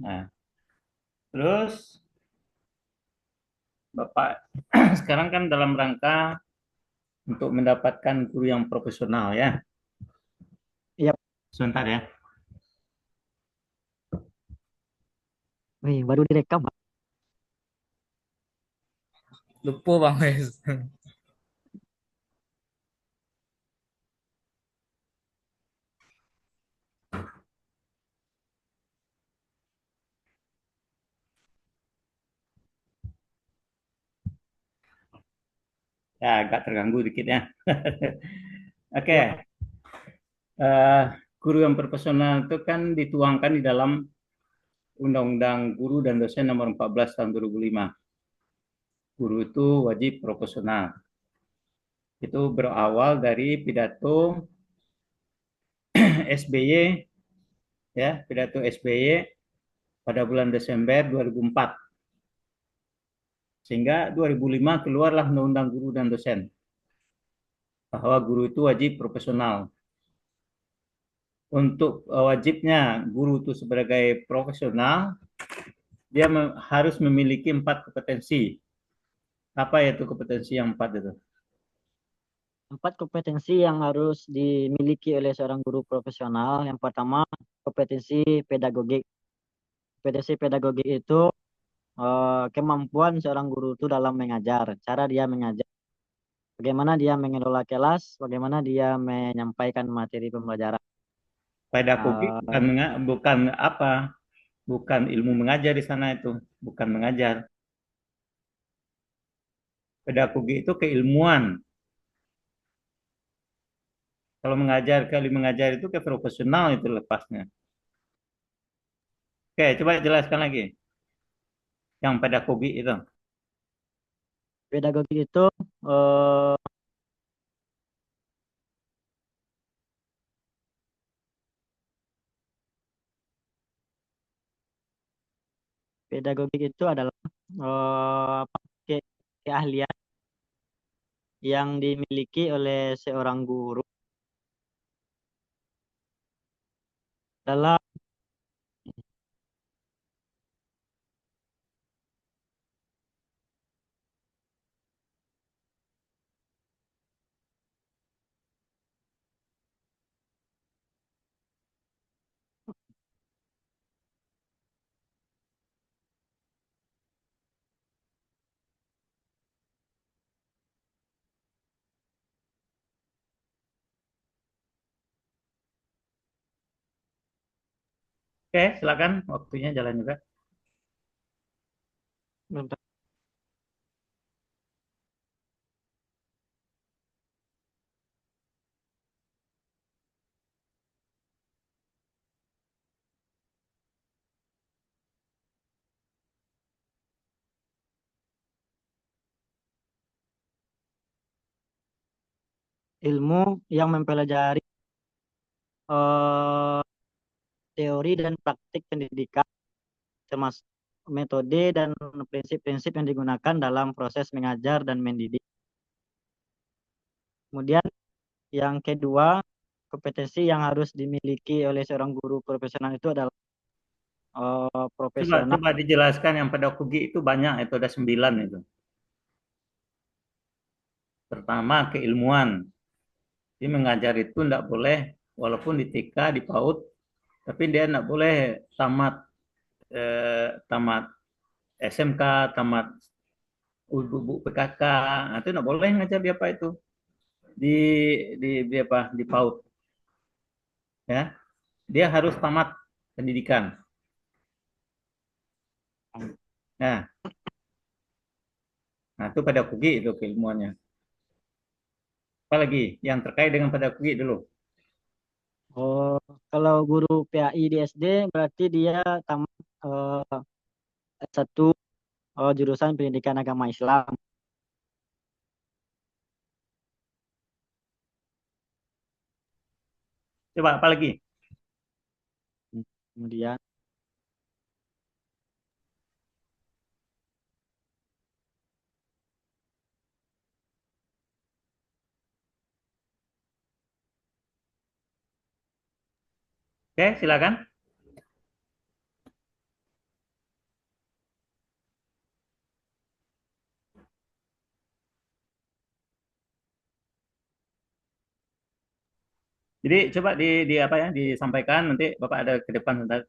Nah, terus Bapak sekarang kan dalam rangka untuk mendapatkan guru yang profesional ya. Iya, Sebentar ya. wih, baru direkam, Pak. Lupa Bang Wes. Ya, agak terganggu dikit ya. Oke, Iya, Pak. eh, guru yang profesional itu kan dituangkan di dalam Undang-Undang Guru dan Dosen Nomor 14 Tahun 2005. Guru itu wajib profesional. Itu berawal dari pidato SBY ya, pidato SBY pada bulan Desember 2004. Sehingga 2005 keluarlah Undang-Undang Guru dan Dosen bahwa guru itu wajib profesional. Untuk wajibnya guru itu sebagai profesional, dia harus memiliki 4 kompetensi. Apa itu kompetensi yang 4 itu? 4 kompetensi yang harus dimiliki oleh seorang guru profesional. Yang pertama, kompetensi pedagogik. Kompetensi pedagogik itu kemampuan seorang guru itu dalam mengajar, cara dia mengajar, bagaimana dia mengelola kelas, bagaimana dia menyampaikan materi pembelajaran. Pedagogi Eh, bukan apa? Bukan ilmu mengajar di sana itu, bukan mengajar. Pedagogi itu keilmuan. Kalau mengajar, kali mengajar itu ke profesional itu lepasnya. Oke, coba jelaskan lagi. Yang pedagogi itu. Pedagogik itu eh, pedagogik itu adalah apa, keahlian yang dimiliki oleh seorang guru dalam. Oke, silakan. Waktunya jalan juga. Ilmu yang mempelajari eh, teori dan praktik pendidikan, termasuk metode dan prinsip-prinsip yang digunakan dalam proses mengajar dan mendidik. Kemudian yang kedua, kompetensi yang harus dimiliki oleh seorang guru profesional itu adalah Coba profesional. coba dijelaskan yang pedagogi itu banyak, itu ada 9 itu. Pertama, keilmuan. Jadi mengajar itu tidak boleh, walaupun di TK, di PAUD, tapi dia tidak boleh tamat SMK, tamat ibu PKK, nah, itu tidak boleh ngajar di apa itu di di apa di PAUD ya. Dia harus tamat pendidikan. Nah, nah itu pedagogi itu keilmuannya. Apalagi yang terkait dengan pedagogi dulu. Oh, kalau guru PAI di SD berarti dia tamat S1 jurusan pendidikan agama Islam. Coba apalagi? Kemudian Oke, silakan. Jadi coba di apa ya disampaikan nanti Bapak ada ke depan sebentar.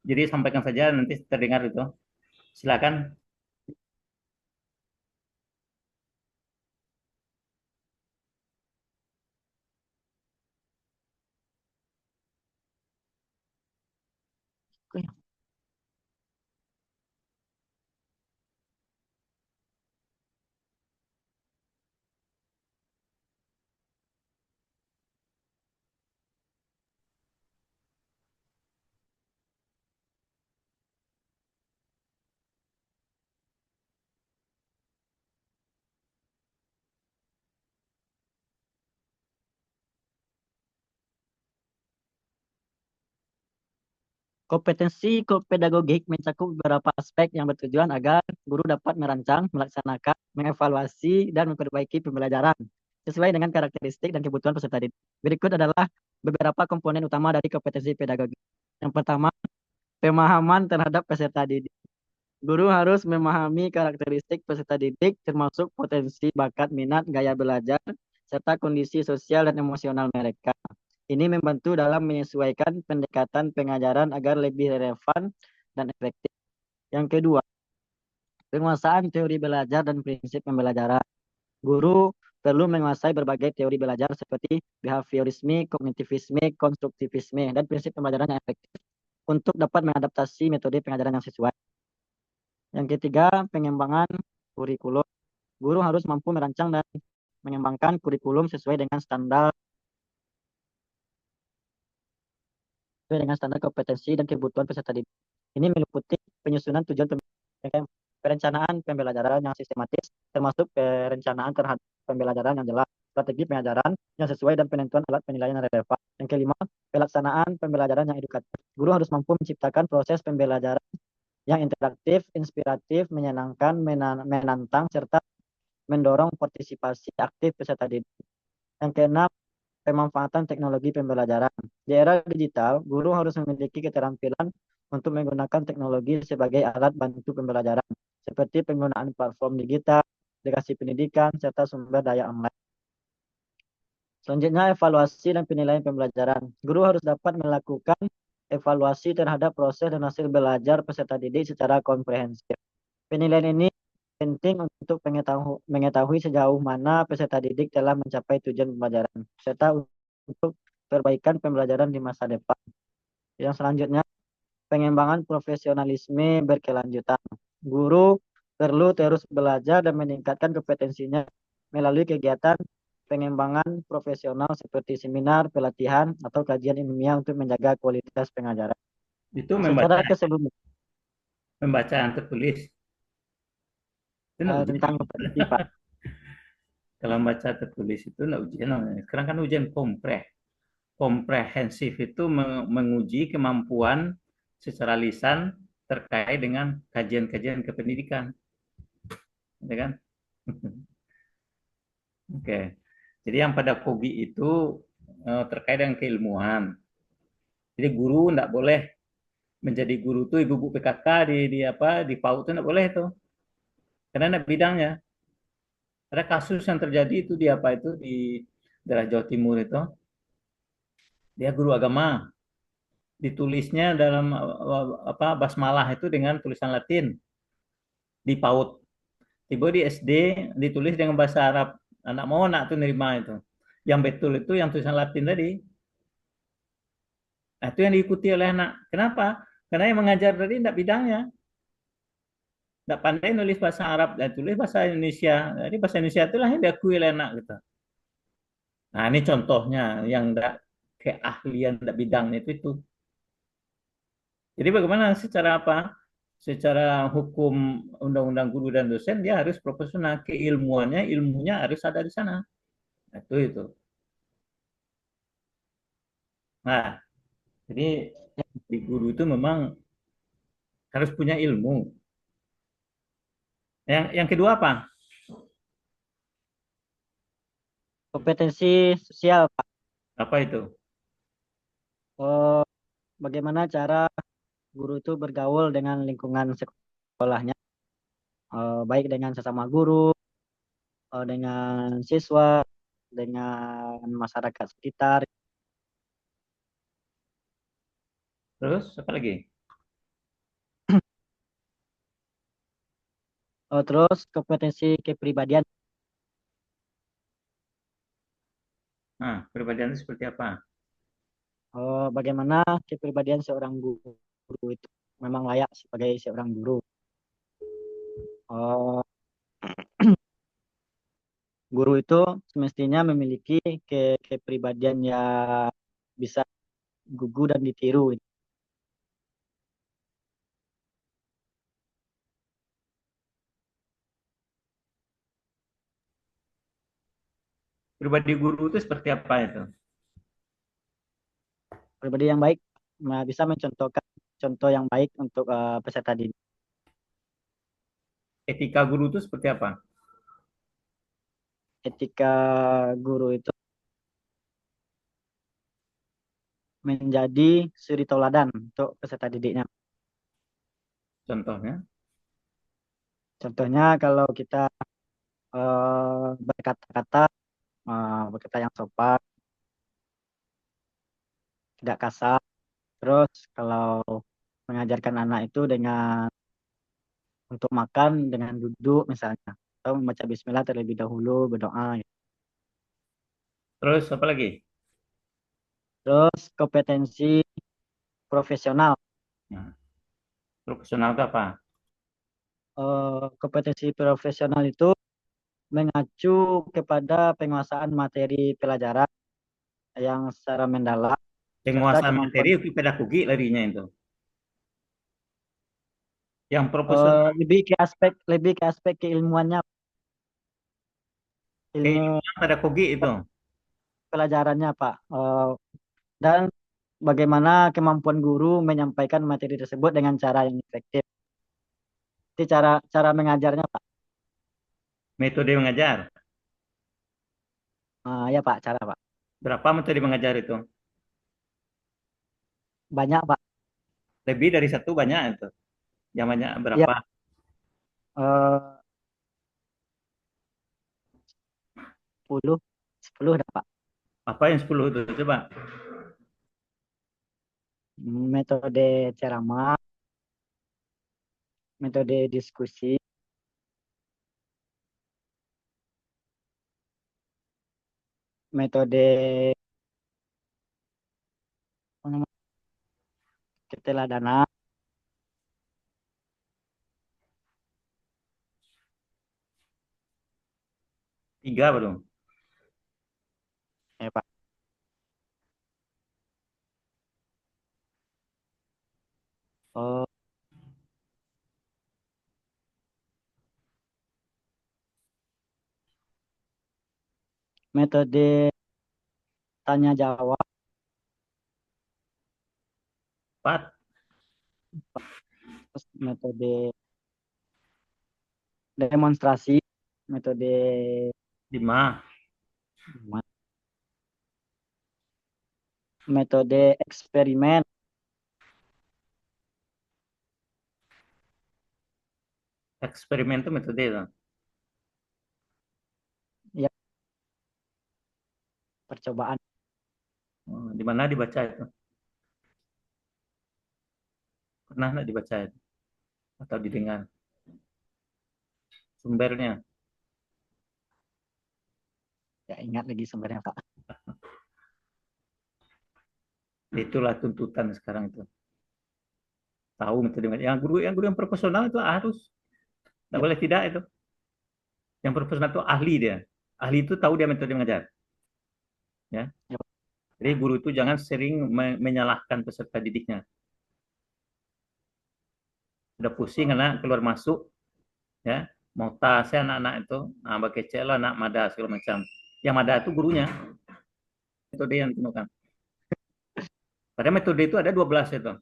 Jadi sampaikan saja nanti terdengar itu. Silakan. Kompetensi pedagogik mencakup beberapa aspek yang bertujuan agar guru dapat merancang, melaksanakan, mengevaluasi, dan memperbaiki pembelajaran sesuai dengan karakteristik dan kebutuhan peserta didik. Berikut adalah beberapa komponen utama dari kompetensi pedagogik. Yang pertama, pemahaman terhadap peserta didik. Guru harus memahami karakteristik peserta didik, termasuk potensi, bakat, minat, gaya belajar, serta kondisi sosial dan emosional mereka. Ini membantu dalam menyesuaikan pendekatan pengajaran agar lebih relevan dan efektif. Yang kedua, penguasaan teori belajar dan prinsip pembelajaran. Guru perlu menguasai berbagai teori belajar seperti behaviorisme, kognitivisme, konstruktivisme, dan prinsip pembelajaran yang efektif untuk dapat mengadaptasi metode pengajaran yang sesuai. Yang ketiga, pengembangan kurikulum. Guru harus mampu merancang dan mengembangkan kurikulum sesuai dengan standar kompetensi dan kebutuhan peserta didik. Ini meliputi penyusunan tujuan perencanaan pembelajaran yang sistematis, termasuk perencanaan terhadap pembelajaran yang jelas, strategi pengajaran yang sesuai, dan penentuan alat penilaian yang relevan. Yang kelima, pelaksanaan pembelajaran yang edukatif. Guru harus mampu menciptakan proses pembelajaran yang interaktif, inspiratif, menyenangkan, menantang, serta mendorong partisipasi aktif peserta didik. Yang keenam, pemanfaatan teknologi pembelajaran. Di era digital, guru harus memiliki keterampilan untuk menggunakan teknologi sebagai alat bantu pembelajaran, seperti penggunaan platform digital, aplikasi pendidikan, serta sumber daya online. Selanjutnya, evaluasi dan penilaian pembelajaran. Guru harus dapat melakukan evaluasi terhadap proses dan hasil belajar peserta didik secara komprehensif. Penilaian ini penting untuk mengetahui sejauh mana peserta didik telah mencapai tujuan pembelajaran, serta untuk perbaikan pembelajaran di masa depan. Yang selanjutnya, pengembangan profesionalisme berkelanjutan. Guru perlu terus belajar dan meningkatkan kompetensinya melalui kegiatan pengembangan profesional seperti seminar, pelatihan, atau kajian ilmiah untuk menjaga kualitas pengajaran. Itu Secara keseluruhan membaca yang tertulis. Itu enggak ujian. tentang kompetensi, Pak. Kalau membaca tertulis itu enggak ujian namanya. Sekarang kan ujian komprehensif itu menguji kemampuan secara lisan terkait dengan kajian-kajian kependidikan, ya kan? Oke. Jadi yang pada kogi itu terkait dengan keilmuan. Jadi guru enggak boleh menjadi guru tuh ibu-ibu PKK di apa di PAUD itu enggak boleh itu. Karena enggak bidangnya. Ada kasus yang terjadi itu di apa itu di daerah Jawa Timur itu. Dia guru agama, ditulisnya dalam apa basmalah itu dengan tulisan Latin di PAUD. Tiba di SD ditulis dengan bahasa Arab. Anak mau anak tuh nerima itu. Yang betul itu yang tulisan Latin tadi. Nah, itu yang diikuti oleh anak. Kenapa? Karena yang mengajar tadi tidak bidangnya. Tidak pandai nulis bahasa Arab dan tulis bahasa Indonesia. Jadi bahasa Indonesia itulah yang diakui oleh anak gitu. Nah, ini contohnya yang tidak keahlian tidak bidangnya itu. Jadi bagaimana secara apa? Secara hukum undang-undang guru dan dosen dia harus profesional, keilmuannya ilmunya harus ada di sana. Nah, itu. Nah, jadi di guru itu memang harus punya ilmu. Yang kedua apa? Kompetensi sosial, Pak. Apa itu? Oh, bagaimana cara guru itu bergaul dengan lingkungan sekolahnya, baik dengan sesama guru, dengan siswa, dengan masyarakat sekitar. Terus apa lagi? Terus kompetensi kepribadian. Nah, kepribadian itu seperti apa? Bagaimana kepribadian seorang guru itu memang layak sebagai seorang guru. Eh, Guru itu semestinya memiliki kepribadian yang bisa gugu dan ditiru. Pribadi guru itu seperti apa itu? Pribadi yang baik bisa mencontohkan contoh yang baik untuk peserta didik. Etika guru itu seperti apa? Etika guru itu menjadi suri tauladan untuk peserta didiknya. Contohnya, Contohnya kalau kita berkata-kata berkata yang sopan, tidak kasar. Terus kalau mengajarkan anak itu dengan untuk makan dengan duduk misalnya, atau membaca Bismillah terlebih dahulu berdoa, gitu. terus apa lagi? Terus kompetensi profesional. Nah, profesional itu apa? Kompetensi profesional itu mengacu kepada penguasaan materi pelajaran yang secara mendalam serta Penguasaan kemampuan materi itu pedagogi larinya itu. Yang profesional lebih ke aspek keilmuannya, ilmu keilmuan pedagogi itu. pelajarannya Pak. Dan bagaimana kemampuan guru menyampaikan materi tersebut dengan cara yang efektif. Itu cara cara mengajarnya Pak. Metode mengajar. Ya Pak, cara Pak. Berapa metode mengajar itu? Banyak Pak. Lebih dari satu banyak itu. Yang banyak Ya, berapa? eh, 10, 10 dah Pak. Apa yang 10 itu? Coba. Metode ceramah, metode diskusi, metode apa namanya, keteladanan, 3 belum. ya Pak. Oh, metode tanya jawab, 4, terus metode demonstrasi, metode 5, metode eksperimen, eksperimen itu metode itu. ya percobaan. Di mana dibaca itu? Pernah nggak dibaca itu? Atau didengar? Sumbernya. Ya ingat lagi sebenarnya Pak. Itulah tuntutan sekarang itu. Tahu metode mengajar. Yang guru yang profesional itu harus. Tidak Ya, boleh tidak itu. Yang profesional itu ahli dia. Ahli itu tahu dia metode mengajar. Ya. ya, Jadi guru itu jangan sering menyalahkan peserta didiknya. Udah pusing anak keluar masuk, ya mau tasnya anak-anak itu, nah pakai lah anak mada segala macam. Yang mada itu gurunya, metode yang digunakan. Pada metode itu ada 12 itu.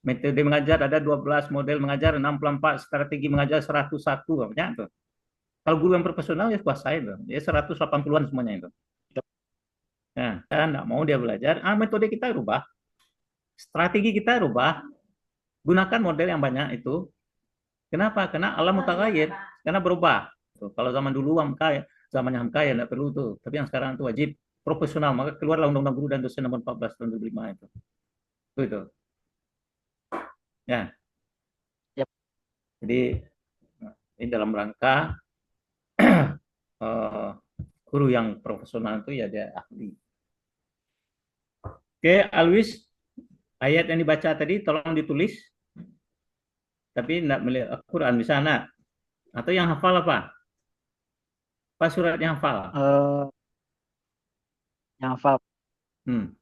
Metode mengajar ada 12, model mengajar 64, strategi mengajar 101, banyak itu. Kalau guru yang profesional ya kuasai itu, dia 180-an semuanya itu. ya, Nah, kan nggak mau dia belajar, metode kita rubah, strategi kita rubah, gunakan model yang banyak itu. Kenapa? Karena alam mutaghayyir, karena berubah. Tuh, kalau zaman dulu Hamka, zamannya Hamka ya nggak perlu tuh. Tapi yang sekarang itu wajib profesional. Maka keluarlah Undang-Undang Guru dan Dosen nomor 14 tahun 2005 itu. Itu. Ya, Yap. jadi ini dalam rangka eh, guru yang profesional itu ya dia ahli. Oke, Alwis, ayat yang dibaca tadi tolong ditulis, tapi tidak melihat Al-Quran di sana. Atau yang hafal apa? Apa surat yang hafal? Eh, yang hafal. Hmm.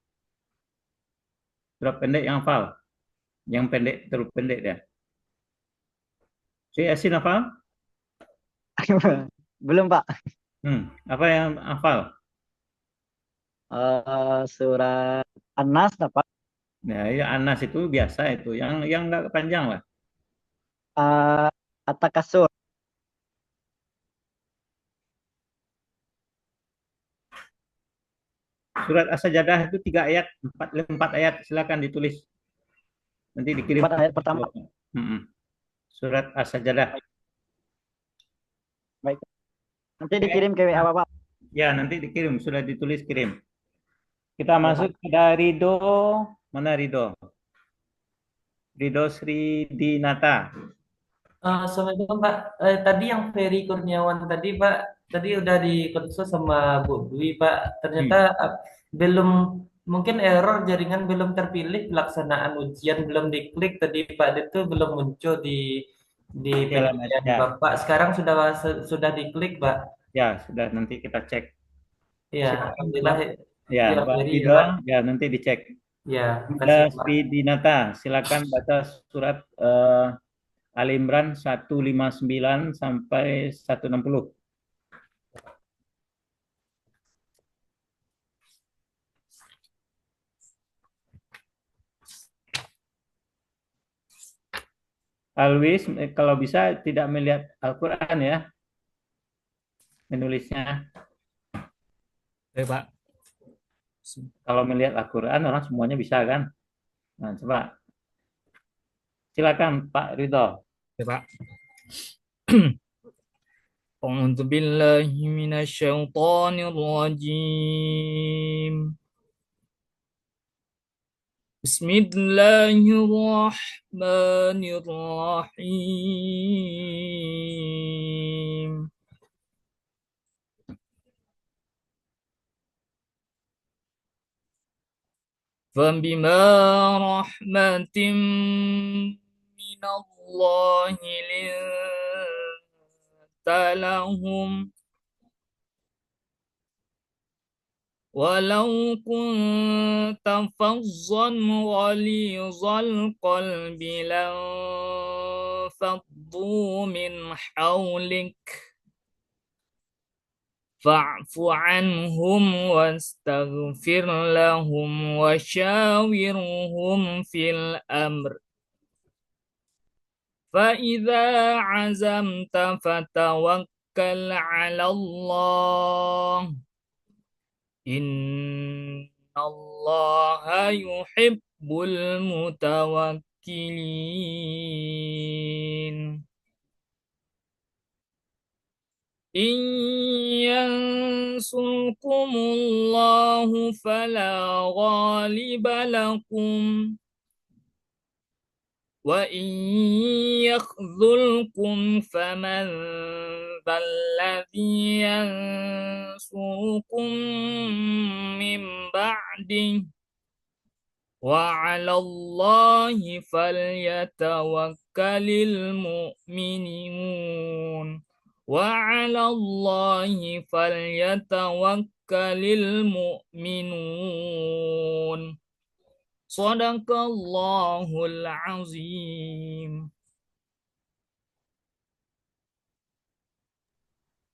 Surat pendek yang hafal. Yang pendek, terlalu pendek dia. Si Yasin hafal? Belum, Pak. Apa yang hafal? Surat An-Nas, Pak. Nah, ya Anas itu biasa itu. Yang nggak panjang lah. Eh, At-Takasur. Surat As-Sajadah itu 3 ayat, empat ayat. Silakan ditulis. Nanti dikirim 4 ke ayat pertama. Bapak. Surat As-Sajadah. Baik, baik. Nanti dikirim ke WA, Pak. Ya, nanti dikirim. Sudah ditulis kirim. Kita Ya, Pak. masuk ke Ridho. Mana Ridho? Ridho Sri Dinata. Assalamualaikum Pak. Tadi yang Ferry Kurniawan tadi Pak, tadi udah dikonsul sama Bu Dwi Pak. Ternyata Hmm. belum mungkin error jaringan belum terpilih pelaksanaan ujian belum diklik tadi Pak itu belum muncul di Ya, penyampaian ya, Bapak. Sekarang sudah diklik Pak. ya, sudah nanti kita cek. Ya, Silakan alhamdulillah Pak. Ya, ya Pak Ferry ya Ridho. Pak. Ya, nanti dicek. Ya, Ada makasih Pak. Sri Dinata. Silakan baca surat Ali Imran 159 sampai 160. Alwis, kalau bisa tidak melihat Al-Quran ya, menulisnya. Baik Pak. Kalau melihat Al-Quran, orang semuanya bisa kan? Nah, coba. Silakan Pak Ridho. Baik Pak. أعوذ بالله من الشيطان الرجيم بسم الله الرحمن الرحيم فبما رحمة من الله لنت لهم ولو كنت فظا غليظ القلب لانفضوا من حولك فاعف عنهم واستغفر لهم وشاورهم في الأمر فإذا عزمت فتوكل على الله إن الله يحب المتوكلين إن ينصركم الله فلا غالب لكم وإن يخذلكم فمن ذا الذي ينصركم من بعده وعلى الله فليتوكل المؤمنون وعلى الله فليتوكل المؤمنون Sadaqallahul azim.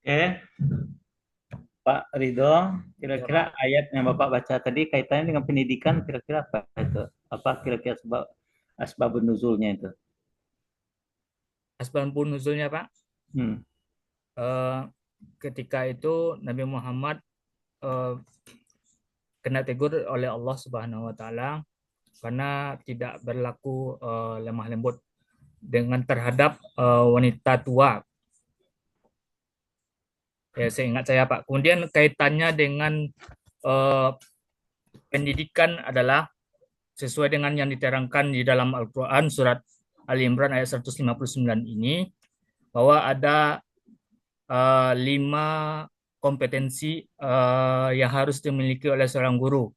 Oke, Pak Ridho, kira-kira ayat yang Bapak baca tadi kaitannya dengan pendidikan, kira-kira apa itu? Apa kira-kira asbabun nuzulnya itu? Asbabun nuzulnya Pak. Hmm. Ketika itu Nabi Muhammad kena tegur oleh Allah Subhanahu Wa Taala karena tidak berlaku lemah lembut dengan terhadap wanita tua. Ya, seingat saya Pak. Kemudian kaitannya dengan pendidikan adalah sesuai dengan yang diterangkan di dalam Al-Quran surat Ali Imran ayat 159 ini, bahwa ada 5 kompetensi yang harus dimiliki oleh seorang guru.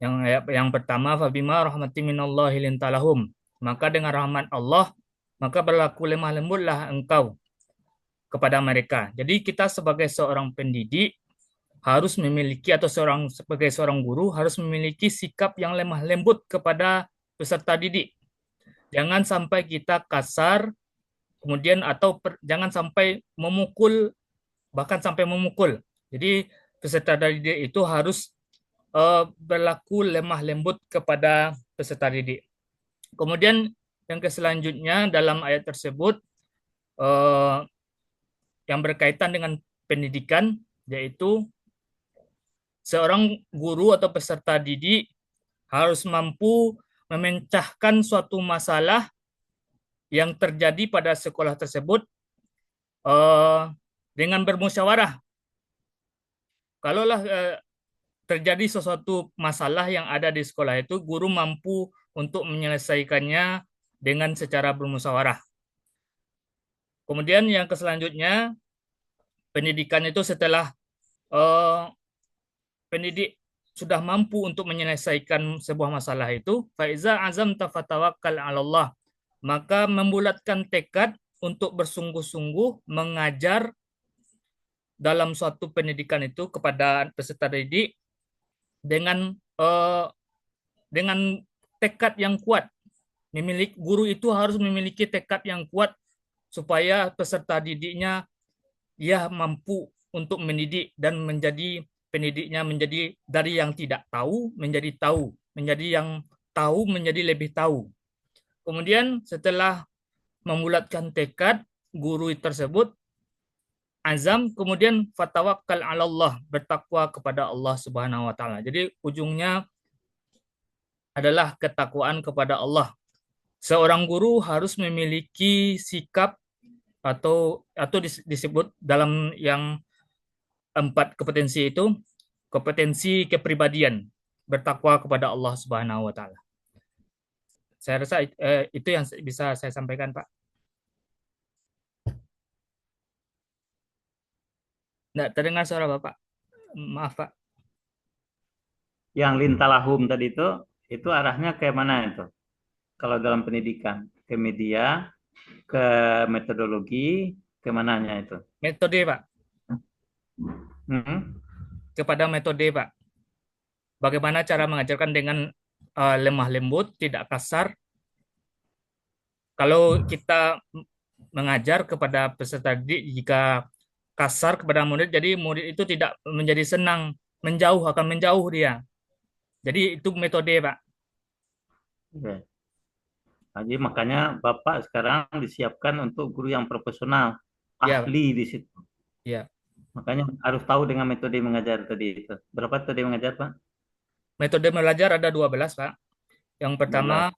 Yang pertama, fabima rahmatin minallahi lintalahum. Maka dengan rahmat Allah, maka berlaku lemah lembutlah engkau kepada mereka. Jadi kita sebagai seorang pendidik harus memiliki, atau sebagai seorang guru harus memiliki sikap yang lemah lembut kepada peserta didik. Jangan sampai kita kasar, kemudian jangan sampai memukul, bahkan sampai memukul. Jadi peserta didik itu harus berlaku lemah lembut kepada peserta didik. Kemudian yang selanjutnya dalam ayat tersebut yang berkaitan dengan pendidikan, yaitu seorang guru atau peserta didik harus mampu memecahkan suatu masalah yang terjadi pada sekolah tersebut dengan bermusyawarah. Kalaulah terjadi sesuatu masalah yang ada di sekolah itu, guru mampu untuk menyelesaikannya dengan secara bermusyawarah. Kemudian yang selanjutnya, pendidikan itu setelah pendidik sudah mampu untuk menyelesaikan sebuah masalah itu, faiza azam tafatawakkal 'alallah, maka membulatkan tekad untuk bersungguh-sungguh mengajar dalam suatu pendidikan itu kepada peserta didik dengan tekad yang kuat. Guru itu harus memiliki tekad yang kuat supaya peserta didiknya mampu untuk mendidik dan menjadi pendidiknya menjadi dari yang tidak tahu menjadi tahu, menjadi yang tahu menjadi lebih tahu. Kemudian setelah membulatkan tekad, guru tersebut azam, kemudian fatawakkal 'alallah, bertakwa kepada Allah Subhanahu wa taala. Jadi ujungnya adalah ketakwaan kepada Allah. Seorang guru harus memiliki sikap atau disebut dalam yang 4 kompetensi itu, kompetensi kepribadian, bertakwa kepada Allah Subhanahu wa taala. Saya rasa itu yang bisa saya sampaikan, Pak. Nggak terdengar suara Bapak. Maaf, Pak. Yang lintalahum tadi itu arahnya ke mana itu? Kalau dalam pendidikan, ke media, ke metodologi, ke mananya itu? Metode, Pak. Hmm? Kepada metode, Pak. Bagaimana cara mengajarkan dengan lemah lembut, tidak kasar. Kalau kita mengajar kepada peserta didik, jika kasar kepada murid, jadi murid itu tidak menjadi senang, akan menjauh dia. Jadi itu metode, Pak. Ya. Jadi makanya Bapak sekarang disiapkan untuk guru yang profesional, Ya, ahli di situ. ya. Makanya harus tahu dengan metode mengajar tadi itu. Berapa metode mengajar, Pak? Metode belajar ada 12, Pak. Yang pertama, 12.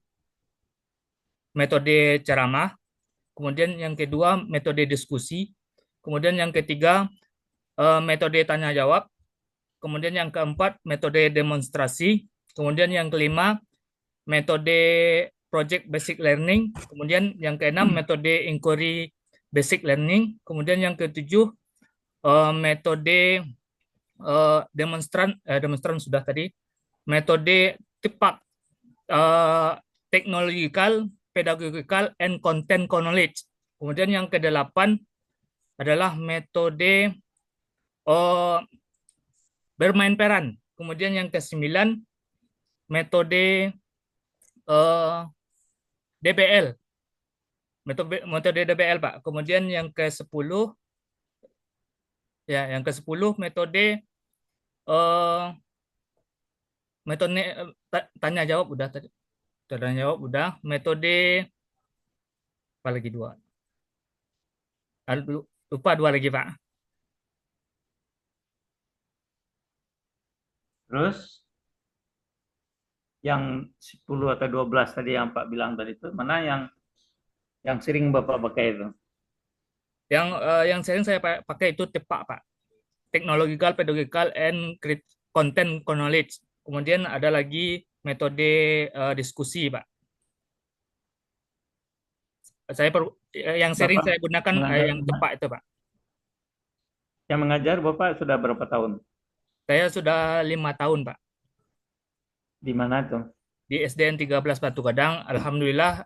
metode ceramah. Kemudian yang kedua, metode diskusi. Kemudian yang ketiga, metode tanya jawab. Kemudian yang keempat, metode demonstrasi. Kemudian yang kelima, metode project basic learning. Kemudian yang keenam, metode inquiry basic learning. Kemudian yang ketujuh, metode demonstran sudah tadi. Metode tepat, technological, pedagogical, and content knowledge. Kemudian yang kedelapan adalah metode bermain peran. Kemudian yang ke-9, metode DBL. Metode DBL, Pak. Kemudian yang ke-10, metode tanya jawab udah tadi. Tanya jawab udah. Metode apa lagi 2? Lupa 2 lagi, Pak. Terus yang 10 atau 12 tadi yang Pak bilang tadi itu, mana yang sering Bapak pakai itu? Yang sering saya pakai itu TEPAK, Pak. Technological, Pedagogical, and Content Knowledge. Kemudian ada lagi metode diskusi, Pak. yang sering Bapak saya gunakan mengajar, yang tepak itu, Pak. yang mengajar Bapak sudah berapa tahun? Saya sudah 5 tahun, Pak, Di mana tuh? di SDN 13 Batu Gadang. Alhamdulillah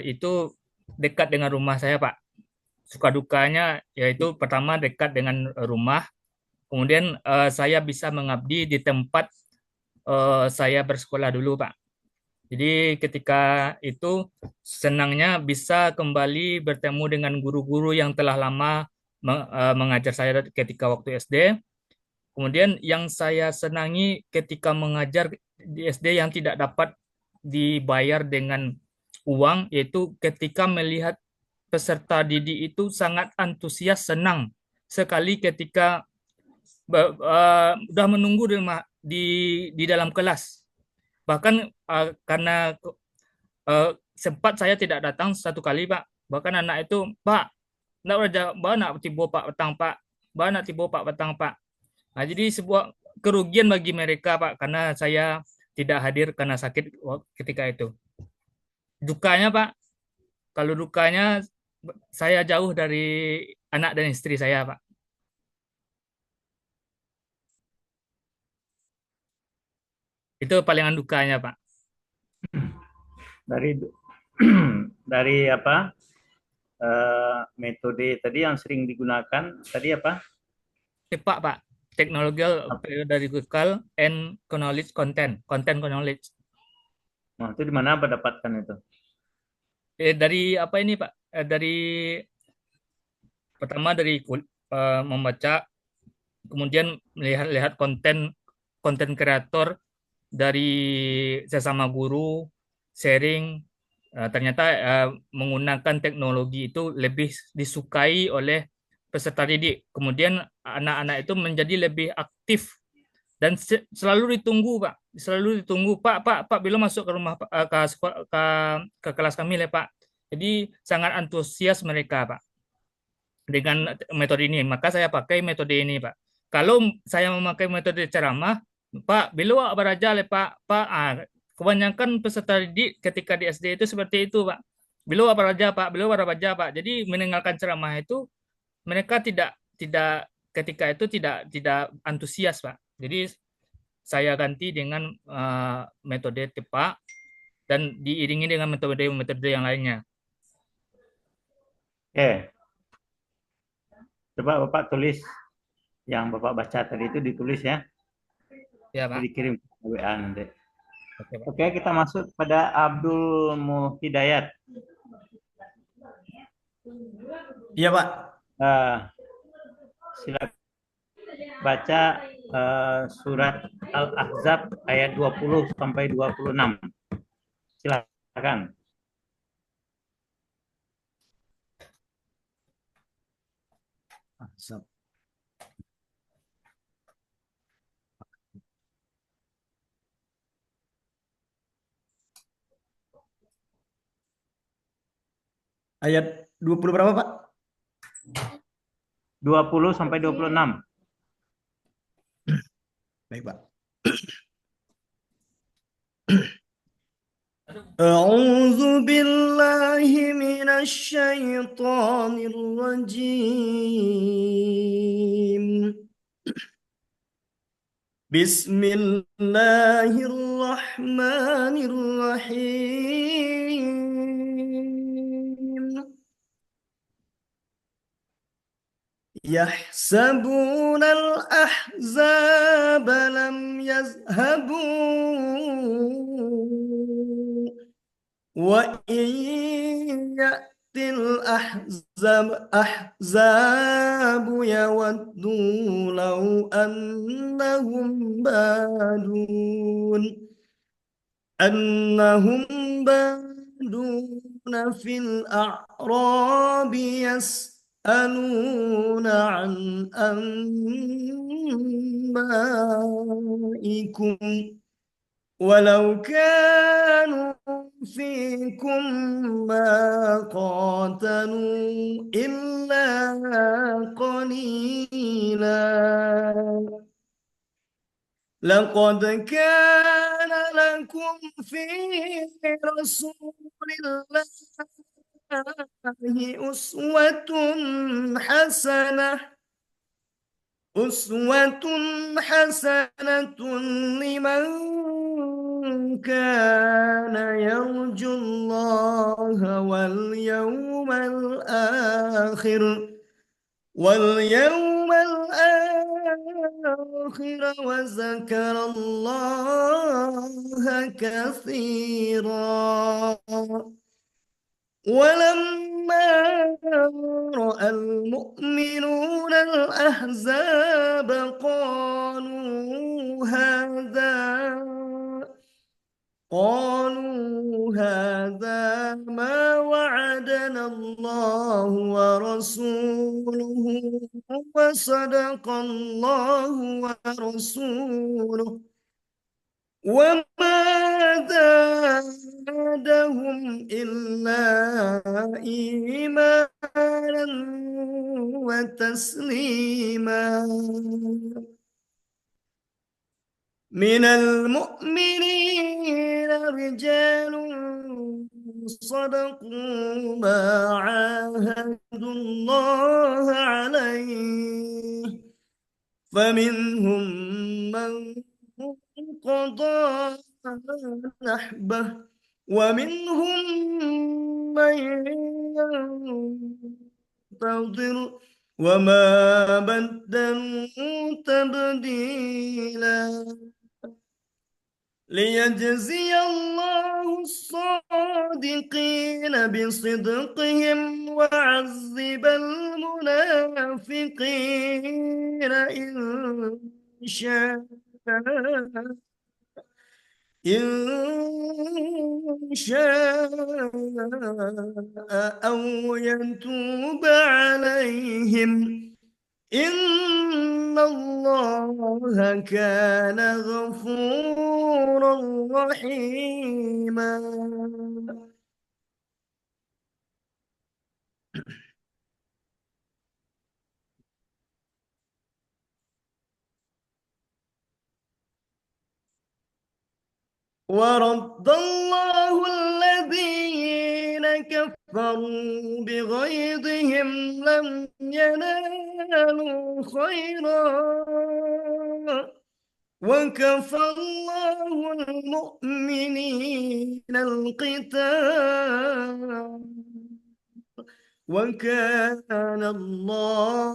itu dekat dengan rumah saya, Pak. Suka dukanya yaitu pertama dekat dengan rumah, kemudian saya bisa mengabdi di tempat saya bersekolah dulu, Pak. Jadi ketika itu senangnya bisa kembali bertemu dengan guru-guru yang telah lama mengajar saya ketika waktu SD. Kemudian yang saya senangi ketika mengajar di SD yang tidak dapat dibayar dengan uang, yaitu ketika melihat peserta didik itu sangat antusias, senang sekali ketika sudah menunggu di dalam kelas. Bahkan karena sempat saya tidak datang satu kali, Pak. Bahkan anak itu, Pak, nak raja, nak tiba Pak petang, Pak. Nak tiba Pak petang, Pak. Nah, jadi sebuah kerugian bagi mereka, Pak, karena saya tidak hadir karena sakit ketika itu. Dukanya, Pak, kalau dukanya saya jauh dari anak dan istri saya, Pak. Itu palingan dukanya, Pak. Dari dari apa? Metode tadi yang sering digunakan tadi apa? Tepak, Pak. Technological Pedagogical and Knowledge Content. Content Knowledge. Nah, itu di mana Bapak dapatkan itu? Dari apa ini, Pak? Dari pertama dari membaca, kemudian melihat konten kreator dari sesama guru, sharing. Ternyata menggunakan teknologi itu lebih disukai oleh peserta didik. Kemudian anak-anak itu menjadi lebih aktif dan selalu ditunggu, Pak. Selalu ditunggu, Pak, bila masuk ke rumah ke kelas kami, Pak. Jadi sangat antusias mereka, Pak, dengan metode ini. Maka saya pakai metode ini, Pak. Kalau saya memakai metode ceramah, Pak, bila beraja, Pak, kebanyakan peserta didik ketika di SD itu seperti itu, Pak. Bila beraja, Pak, bila beraja, Pak. Jadi mendengarkan ceramah itu mereka tidak tidak ketika itu tidak antusias, Pak. Jadi saya ganti dengan metode tepak dan diiringi dengan metode-metode yang lainnya. Oke. Coba Bapak tulis yang Bapak baca tadi itu ditulis ya. Ya, Pak. Dikirim ke WA nanti. Oke, Pak. Oke, kita masuk pada Abdul Muhidayat. Iya, Pak. Silakan baca surat Al-Ahzab ayat 20 sampai 26. Silakan. Ahzab. Ayat 20 berapa, Pak? 20 sampai 26. Baik, Pak. أعوذ بالله من الشيطان الرجيم بسم الله الرحمن الرحيم يحسبون الأحزاب لم يذهبوا وإن يأتي الأحزاب يودوا لو أنهم بادون في الأعراب يسألون عن أنبائكم ولو كانوا فيكم ما قاتلوا إلا قليلا لقد كان كان لكم في رسول الله أسوة حسنة أسوة حسنة لمن كان يرجو الله واليوم الآخر وذكر الله كثيرا ولما رأى المؤمنون الأحزاب قالوا هذا ما وعدنا الله ورسوله وصدق الله ورسوله وما زادهم إلا إيمانا وتسليما من المؤمنين رجال صدقوا ما عاهدوا الله عليه فمنهم من قضى نحبه ومنهم من ينتظر وما بدلوا تبديلا ليجزي الله الصادقين بصدقهم ويعذب المنافقين إن شاء أو يتوب عليهم إن الله كان غفورا رحيما. ورد الله الذين كفروا بغيظهم لم ينالوا خيرا وكفى الله المؤمنين القتال وكان الله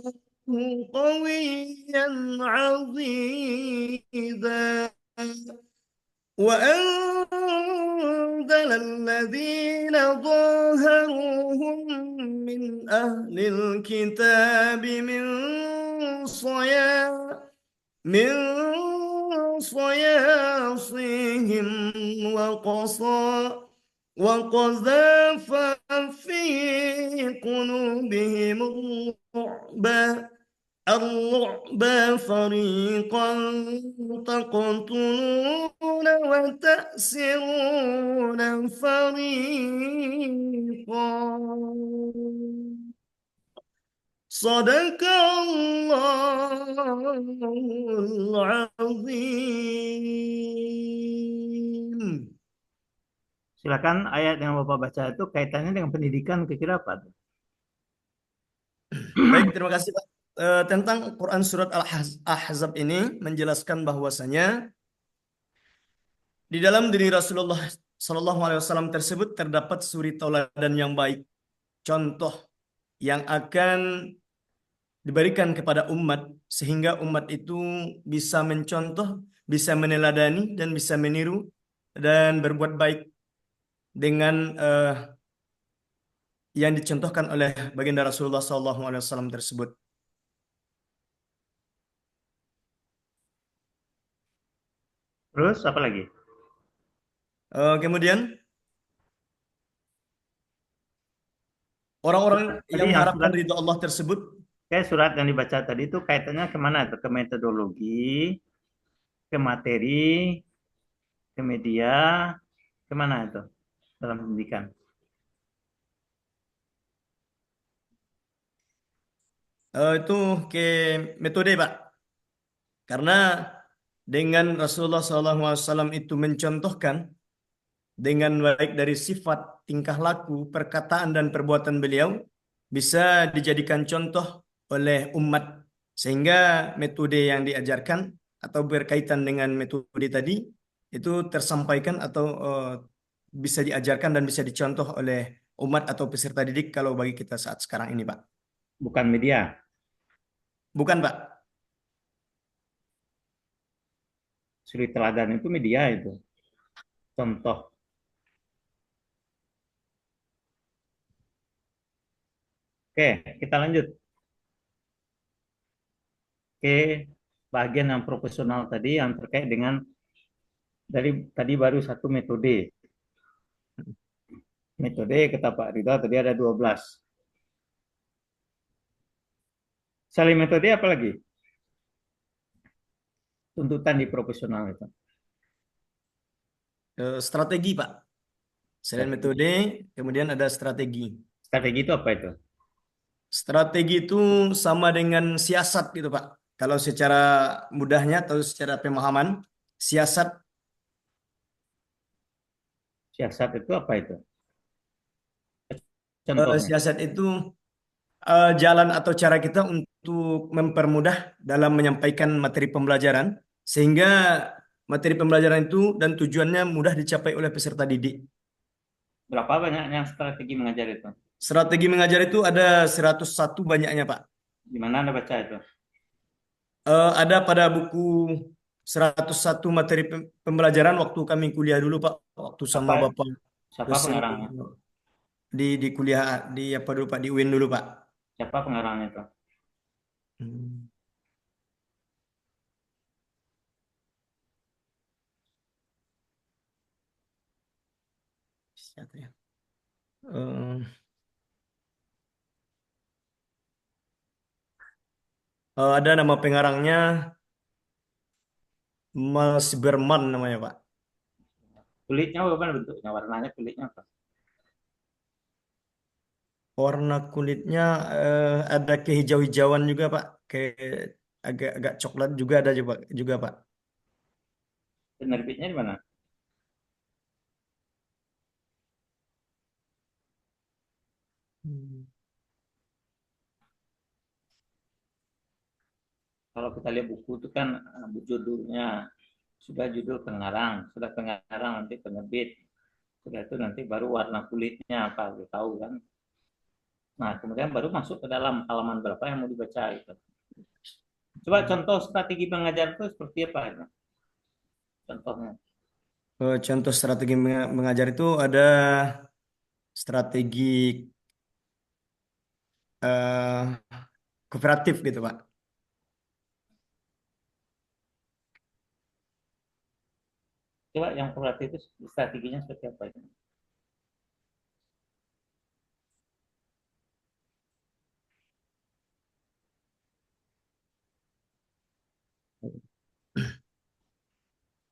قويا عزيزا وأنزل الذين ظاهروهم من أهل الكتاب من صياصيهم وقذف في قلوبهم الرعب فريقا تقتلون وتأسرون فريقا صدق الله العظيم. Silakan ayat yang Bapak baca itu kaitannya dengan pendidikan kira-kira apa? Baik, terima kasih Pak. Tentang Quran Surat Al-Ahzab ini menjelaskan bahwasanya di dalam diri Rasulullah Sallallahu Alaihi Wasallam tersebut terdapat suri tauladan yang baik, contoh yang akan diberikan kepada umat sehingga umat itu bisa mencontoh, bisa meneladani dan bisa meniru dan berbuat baik dengan yang dicontohkan oleh baginda Rasulullah Sallallahu Alaihi Wasallam tersebut. Terus apa lagi? Kemudian orang-orang yang mengharapkan ridho Allah tersebut. Kayak surat yang dibaca tadi itu kaitannya kemana tuh? Ke metodologi, ke materi, ke media, kemana itu dalam pendidikan? Itu ke metode Pak. Karena dengan Rasulullah SAW itu mencontohkan dengan baik dari sifat, tingkah laku, perkataan dan perbuatan beliau bisa dijadikan contoh oleh umat sehingga metode yang diajarkan atau berkaitan dengan metode tadi itu tersampaikan atau bisa diajarkan dan bisa dicontoh oleh umat atau peserta didik kalau bagi kita saat sekarang ini, Pak. Bukan media. Bukan, Pak. Suri teladan itu media itu. Contoh. Oke, kita lanjut ke bagian yang profesional tadi yang terkait dengan dari tadi baru satu metode. Metode kata Pak Ridho tadi ada 12. Selain metode apa lagi? Tuntutan di profesional itu. Strategi, Pak. Selain metode, kemudian ada strategi. Strategi itu apa itu? Strategi itu sama dengan siasat gitu, Pak. Kalau secara mudahnya atau secara pemahaman, siasat Siasat itu apa itu? Contohnya. siasat itu jalan atau cara kita untuk mempermudah dalam menyampaikan materi pembelajaran sehingga materi pembelajaran itu dan tujuannya mudah dicapai oleh peserta didik. Berapa banyaknya strategi mengajar itu? Strategi mengajar itu ada 101 banyaknya, Pak. Di mana Anda baca itu? Ada pada buku 101 materi pembelajaran waktu kami kuliah dulu, Pak. Waktu sama Bapak Siapa dosen pengarangnya? di kuliah di apa dulu, Pak, di UIN dulu, Pak. Siapa pengarangnya itu? Hmm. Siapa ya? Ada nama pengarangnya Mas Berman namanya, Pak. Kulitnya apa bentuknya? Warnanya kulitnya apa? Warna kulitnya ada kehijau-hijauan juga, Pak. Kayak agak-agak coklat juga ada juga, Pak. Penerbitnya di mana? Hmm. Kalau kita lihat buku itu kan judulnya sudah judul pengarang, sudah pengarang nanti penerbit, sudah itu nanti baru warna kulitnya apa, kita tahu kan. Nah, kemudian baru masuk ke dalam halaman berapa yang mau dibaca itu. Coba contoh strategi pengajar itu seperti apa itu? Contohnya. Contoh strategi mengajar itu ada strategi eh, kooperatif gitu, Pak. Coba yang kooperatif itu strateginya seperti apa itu?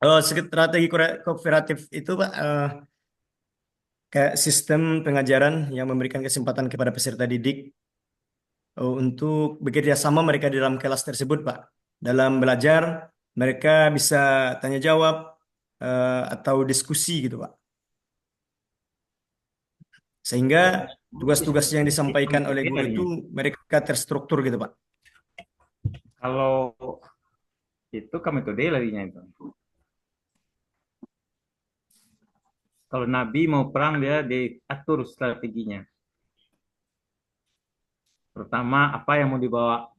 Strategi kooperatif itu, Pak, kayak sistem pengajaran yang memberikan kesempatan kepada peserta didik untuk bekerja sama mereka di dalam kelas tersebut, Pak. Dalam belajar, mereka bisa tanya jawab atau diskusi gitu, Pak. Sehingga tugas-tugas yang disampaikan oleh guru itu mereka terstruktur gitu, Pak. Kalau itu kan metode larinya itu. Kalau Nabi mau perang dia diatur strateginya. Pertama, apa yang mau dibawa?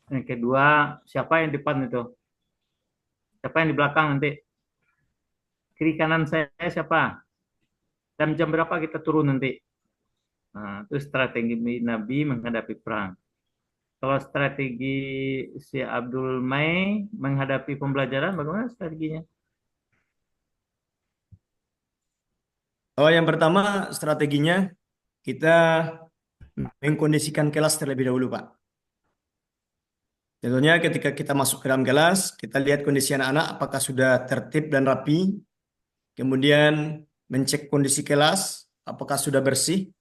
Yang kedua, siapa yang depan itu? Siapa yang di belakang nanti? Kiri kanan saya siapa? Dan jam berapa kita turun nanti? Nah, itu strategi Nabi menghadapi perang. Kalau strategi si Abdul Mai menghadapi pembelajaran, bagaimana strateginya? Oh, yang pertama strateginya kita mengkondisikan kelas terlebih dahulu, Pak. Contohnya ketika kita masuk ke dalam kelas, kita lihat kondisi anak-anak apakah sudah tertib dan rapi. Kemudian mencek kondisi kelas, apakah sudah bersih.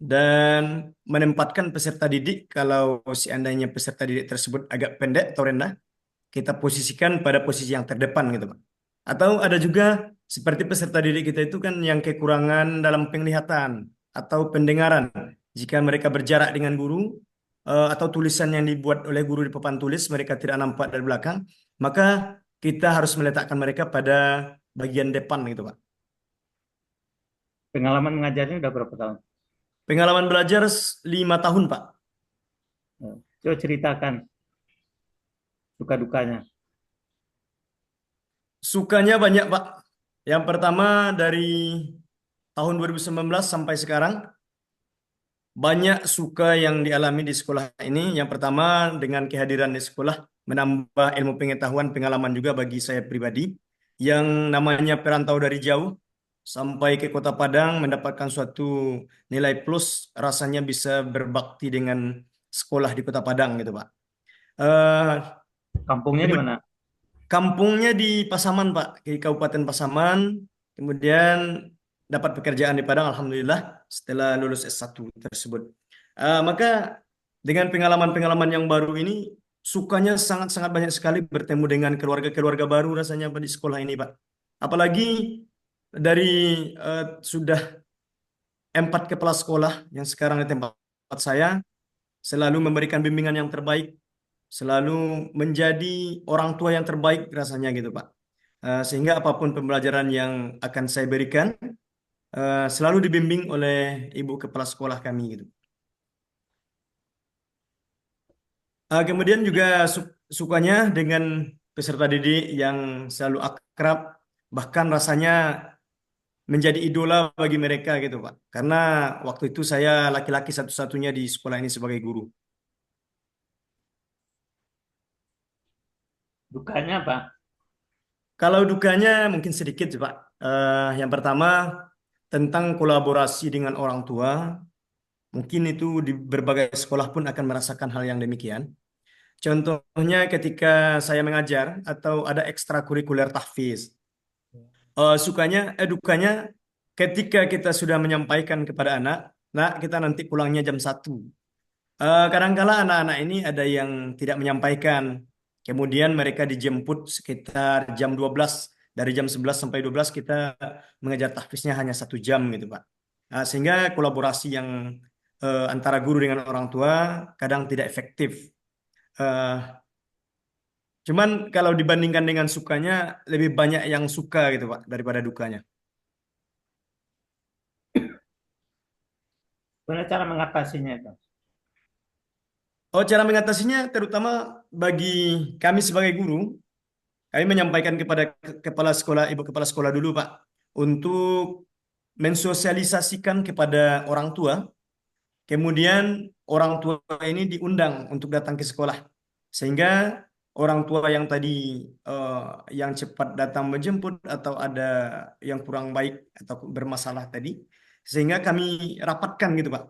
Dan menempatkan peserta didik kalau seandainya peserta didik tersebut agak pendek atau rendah. kita posisikan pada posisi yang terdepan gitu Pak. Atau ada juga seperti peserta didik kita itu kan yang kekurangan dalam penglihatan atau pendengaran. Jika mereka berjarak dengan guru atau tulisan yang dibuat oleh guru di papan tulis mereka tidak nampak dari belakang, maka kita harus meletakkan mereka pada bagian depan gitu Pak. Pengalaman mengajarnya udah berapa tahun? Pengalaman belajar 5 tahun Pak. Coba ceritakan suka dukanya. Sukanya banyak Pak. Yang pertama dari tahun 2019 sampai sekarang banyak suka yang dialami di sekolah ini. Yang pertama dengan kehadiran di sekolah menambah ilmu pengetahuan, pengalaman juga bagi saya pribadi. Yang namanya perantau dari jauh sampai ke Kota Padang mendapatkan suatu nilai plus, rasanya bisa berbakti dengan sekolah di Kota Padang gitu Pak. Eh, Kampungnya di mana? Kampungnya di Pasaman Pak, di Kabupaten Pasaman. Kemudian dapat pekerjaan di Padang, Alhamdulillah setelah lulus S1 tersebut. Maka dengan pengalaman-pengalaman yang baru ini, sukanya sangat-sangat banyak sekali bertemu dengan keluarga-keluarga baru rasanya Pak, di sekolah ini Pak. Apalagi dari sudah 4 kepala sekolah yang sekarang di tempat saya, selalu memberikan bimbingan yang terbaik, selalu menjadi orang tua yang terbaik rasanya gitu Pak. Sehingga apapun pembelajaran yang akan saya berikan, selalu dibimbing oleh ibu kepala sekolah kami gitu. Kemudian juga sukanya dengan peserta didik yang selalu akrab, bahkan rasanya menjadi idola bagi mereka gitu Pak. Karena waktu itu saya laki-laki satu-satunya di sekolah ini sebagai guru. Dukanya apa? Kalau dukanya mungkin sedikit sih, Pak. Yang pertama tentang kolaborasi dengan orang tua. Mungkin itu di berbagai sekolah pun akan merasakan hal yang demikian. Contohnya ketika saya mengajar atau ada ekstrakurikuler tahfiz. Dukanya ketika kita sudah menyampaikan kepada anak, nah kita nanti pulangnya jam 1. Kadangkala anak-anak ini ada yang tidak menyampaikan. Kemudian mereka dijemput sekitar jam 12. Dari jam 11 sampai 12 kita mengejar tahfiznya hanya 1 jam gitu Pak. Sehingga kolaborasi yang antara guru dengan orang tua kadang tidak efektif. Eh, Cuman kalau dibandingkan dengan sukanya lebih banyak yang suka gitu Pak daripada dukanya. Gimana cara mengatasinya itu? Oh, cara mengatasinya terutama bagi kami sebagai guru, kami menyampaikan kepada kepala sekolah, ibu kepala sekolah dulu, Pak, untuk mensosialisasikan kepada orang tua. Kemudian orang tua ini diundang untuk datang ke sekolah, sehingga orang tua yang tadi eh, yang cepat datang menjemput atau ada yang kurang baik atau bermasalah tadi, sehingga kami rapatkan gitu, Pak.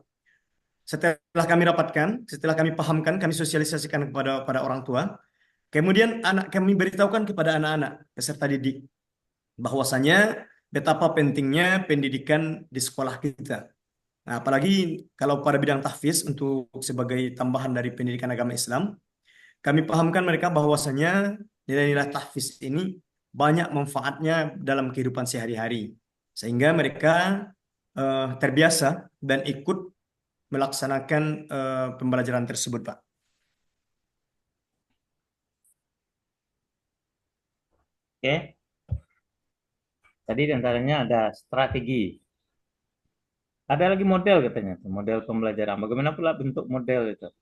Setelah kami rapatkan, setelah kami pahamkan, kami sosialisasikan kepada orang tua. Kemudian kami beritahukan kepada anak-anak peserta didik bahwasanya betapa pentingnya pendidikan di sekolah kita. Nah, apalagi kalau pada bidang tahfiz untuk sebagai tambahan dari pendidikan agama Islam, kami pahamkan mereka bahwasanya nilai-nilai tahfiz ini banyak manfaatnya dalam kehidupan sehari-hari. Sehingga mereka terbiasa dan ikut melaksanakan pembelajaran tersebut, Pak. Oke. Tadi diantaranya ada strategi. Ada lagi model katanya, model pembelajaran. Bagaimana pula bentuk model itu?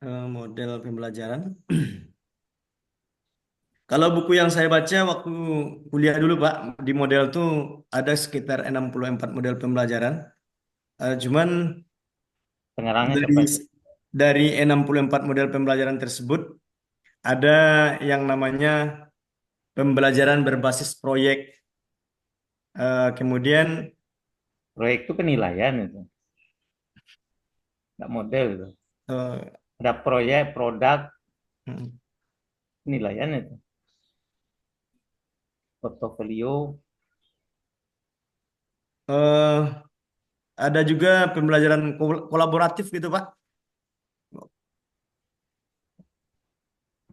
Model pembelajaran. Kalau buku yang saya baca waktu kuliah dulu, Pak, di model tuh ada sekitar 64 model pembelajaran. Cuman Pengarangnya dari siapa? 64 model pembelajaran tersebut ada yang namanya pembelajaran berbasis proyek. Kemudian Proyek itu penilaian itu, nggak model itu. eh, Ada proyek, produk, mm, penilaian itu. Portofolio, eh, ada juga pembelajaran kolaboratif gitu, Pak.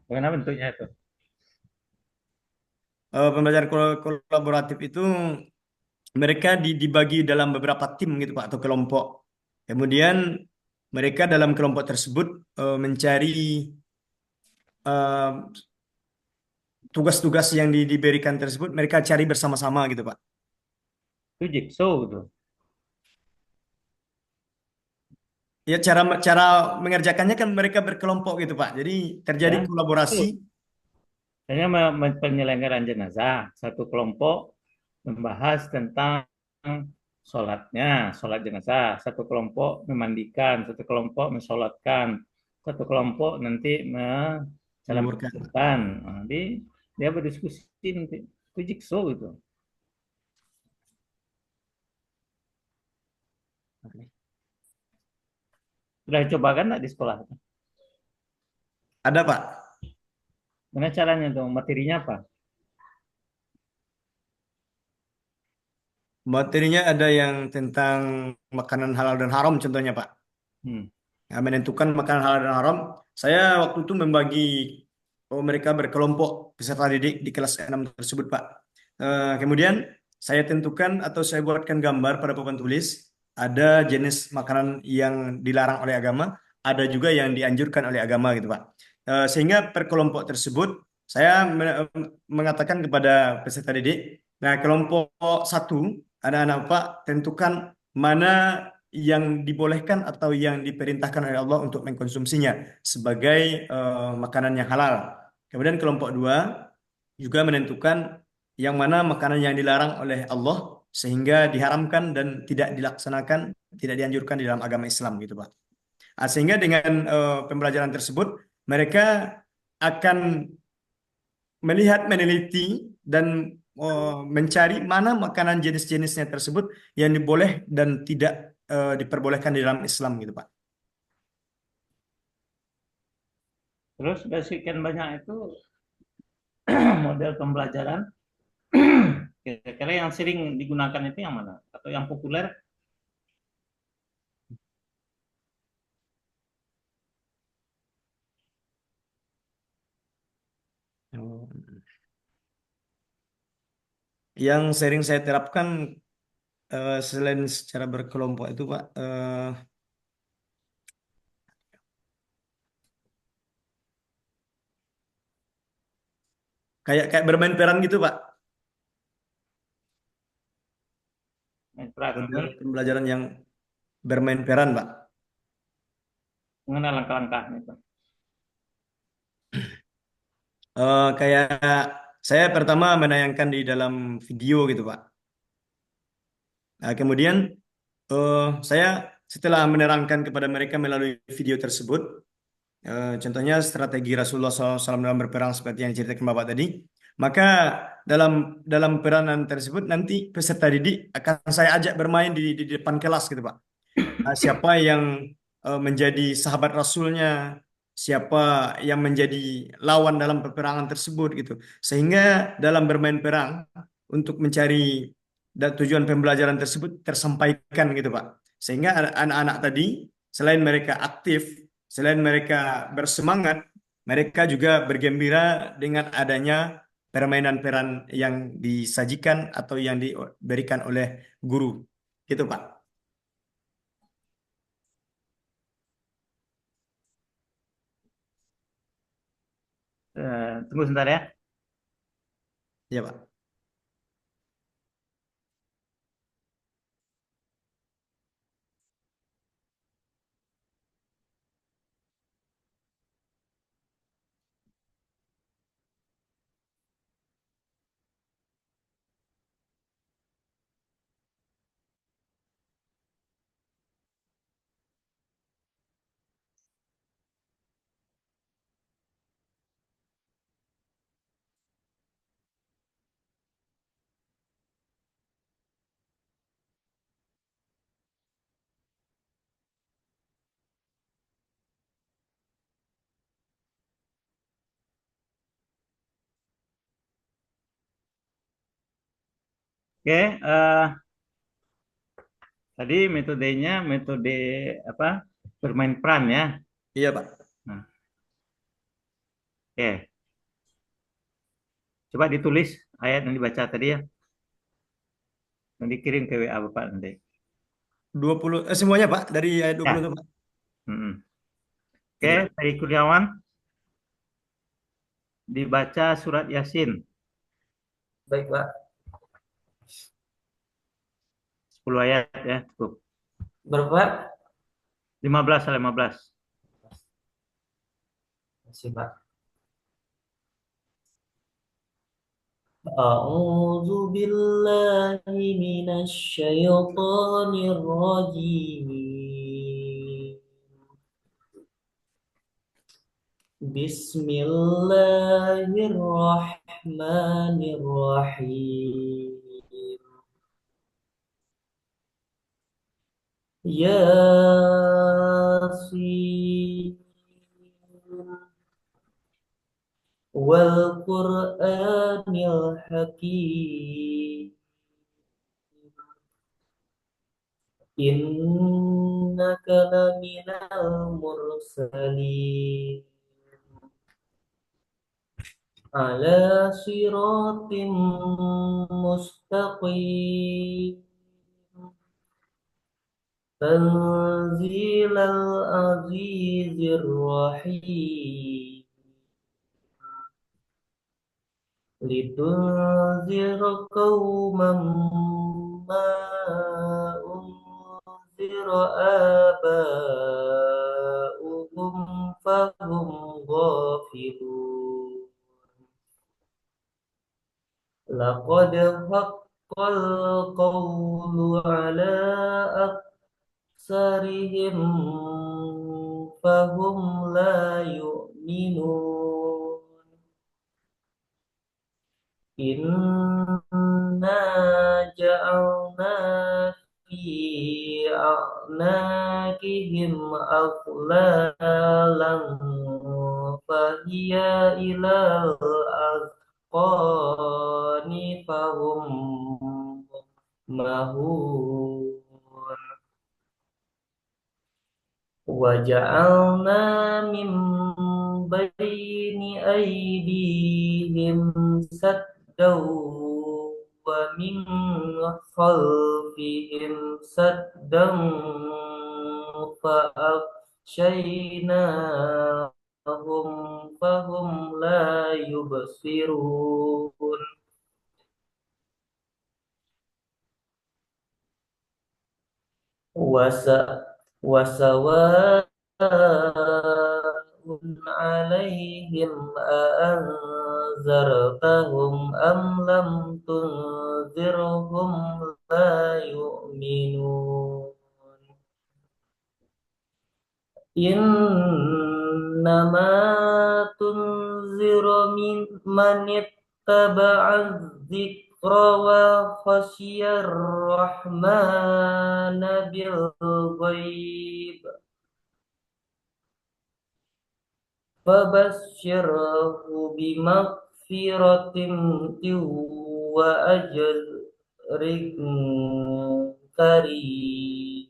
Bagaimana bentuknya itu? Pembelajaran kolaboratif itu mereka dibagi dalam beberapa tim gitu Pak atau kelompok. Kemudian mereka dalam kelompok tersebut mencari eh, tugas-tugas yang diberikan tersebut mereka cari bersama-sama gitu Pak. Itu jigsaw gitu. Ya cara cara mengerjakannya kan mereka berkelompok gitu Pak. Jadi terjadi Ya. kolaborasi. Itu. Hanya penyelenggaraan jenazah. Satu kelompok membahas tentang sholatnya, sholat jenazah. Satu kelompok memandikan, satu kelompok mensholatkan, satu kelompok nanti salam Menguburkan. kebutuhan. Nanti dia berdiskusi nanti. Itu jigsaw gitu. Sudah coba kan nggak di sekolah? Ada Pak. Gimana caranya tuh? Materinya apa? Materinya ada yang tentang makanan halal dan haram contohnya Pak. Hmm. Nah, menentukan makanan halal dan haram. Saya waktu itu membagi mereka berkelompok peserta didik di kelas 6 tersebut, Pak. Kemudian saya tentukan atau saya buatkan gambar pada papan tulis. Ada jenis makanan yang dilarang oleh agama, ada juga yang dianjurkan oleh agama gitu, Pak. Sehingga per kelompok tersebut saya mengatakan kepada peserta didik, nah kelompok satu anak-anak Pak tentukan mana yang dibolehkan atau yang diperintahkan oleh Allah untuk mengkonsumsinya sebagai makanan yang halal. Kemudian kelompok dua juga menentukan yang mana makanan yang dilarang oleh Allah sehingga diharamkan dan tidak dilaksanakan, tidak dianjurkan di dalam agama Islam gitu, Pak. Sehingga dengan pembelajaran tersebut mereka akan melihat, meneliti dan mencari mana makanan jenis-jenisnya tersebut yang diboleh dan tidak diperbolehkan di dalam Islam gitu Pak. Terus dari sekian banyak itu model pembelajaran kira-kira yang sering digunakan itu yang mana? Atau yang populer? Yang sering saya terapkan selain secara berkelompok itu Pak, kayak kayak bermain peran gitu Pak. Model Interaksi pembelajaran yang bermain peran Pak. mengenal langkah-langkahnya itu. Kayak saya pertama menayangkan di dalam video gitu Pak. Nah, kemudian saya setelah menerangkan kepada mereka melalui video tersebut, contohnya strategi Rasulullah SAW dalam berperang seperti yang diceritakan Bapak tadi, maka dalam dalam peranan tersebut nanti peserta didik akan saya ajak bermain di depan kelas gitu Pak. Siapa yang menjadi sahabat Rasulnya, siapa yang menjadi lawan dalam peperangan tersebut gitu. Sehingga dalam bermain perang untuk mencari tujuan pembelajaran tersebut tersampaikan gitu Pak. Sehingga anak-anak tadi selain mereka aktif, selain mereka bersemangat, mereka juga bergembira dengan adanya permainan peran yang disajikan atau yang diberikan oleh guru. Gitu Pak. Tunggu sebentar ya. Ya Pak. Oke, tadi metodenya metode apa? Bermain peran ya. Iya Pak. Nah, Oke, coba ditulis ayat yang dibaca tadi ya. Nanti kirim ke WA Bapak nanti. 20 semuanya Pak dari ayat 20 Ya. itu Pak. Mm-mm. Oke, Oke. dari Kurniawan dibaca surat Yasin Baik, Pak. 10 ayat ya, cukup. Berapa, Pak? 15. Masih, Pak. أعوذ بالله من الشيطان الرجيم بسم الله الرحمن الرحيم ياسين والقرآن الحكيم إنك لمن المرسلين على صراط مستقيم تنزيل العزيز الرحيم لتنذر قوما ما أنذر آباؤهم فهم غافلون لقد حق القول على أكثرهم فهم لا يؤمنون إنا جعلنا في أعناقهم أغلالا فهي إلى الأذقان فهم مهون وجعلنا من بين أيديهم سدا ومن خلفهم سدا فأغشيناهم فهم لا يبصرون وسواء عليهم أأنذرتهم أم لم تنذرهم لا يؤمنون إنما تنذر من اتبع الذكر وخشي الرحمن بالغيب فبشره بمغفرة وأجر كريم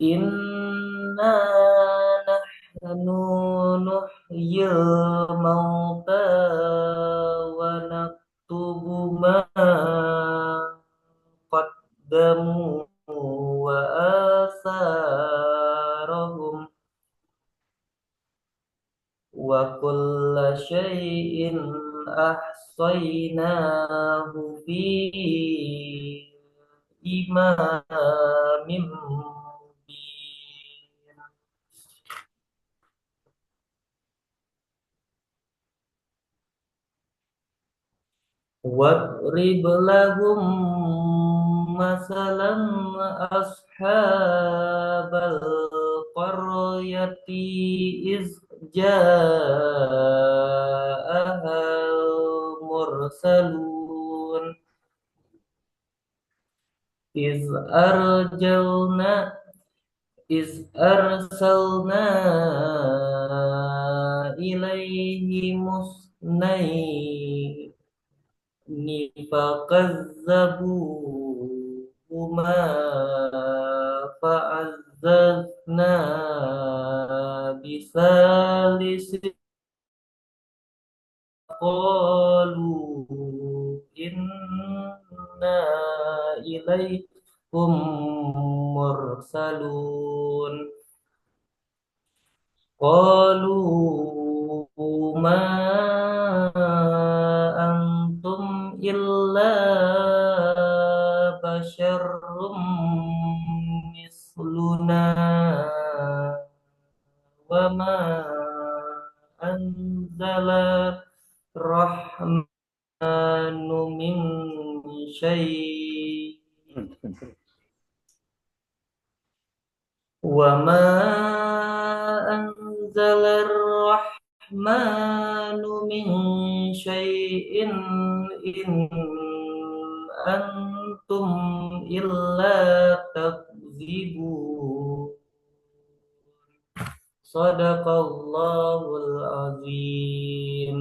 إنا نحن نحيي الموتى ونكتب ما قدموا وآثارهم وكل شيء أحصيناه في إمام مبين واضرب لهم مثلا أصحاب القرية إذ جاءها المرسلون إذ أرسلنا إليهم اثنين فكذبوهما فأزلفهما فعززنا بثالث قالوا إنا إليكم مرسلون قالوا ما أنتم إلا بشر مثلنا وما أنزل الرحمن من شيء وما أنزل الرحمن من شيء إن أنتم إلا تكذبون صدق الله العظيم.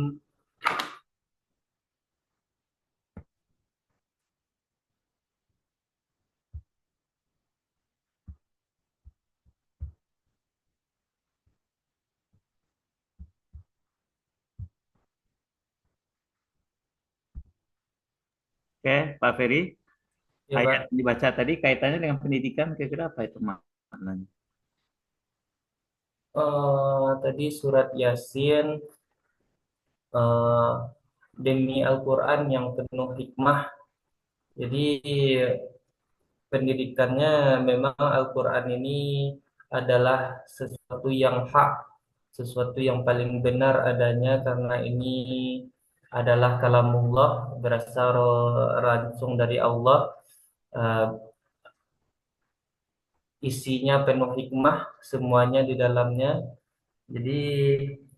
Oke, Pak Ferry, Ya, ayat Pak. yang dibaca tadi kaitannya dengan pendidikan kira-kira apa itu maknanya? Tadi surat Yasin, eh, demi Al-Quran yang penuh hikmah. Jadi pendidikannya memang Al-Quran ini adalah sesuatu yang hak, sesuatu yang paling benar adanya karena ini adalah kalamullah, berasal langsung dari Allah. Eh, Isinya penuh hikmah, semuanya di dalamnya. Jadi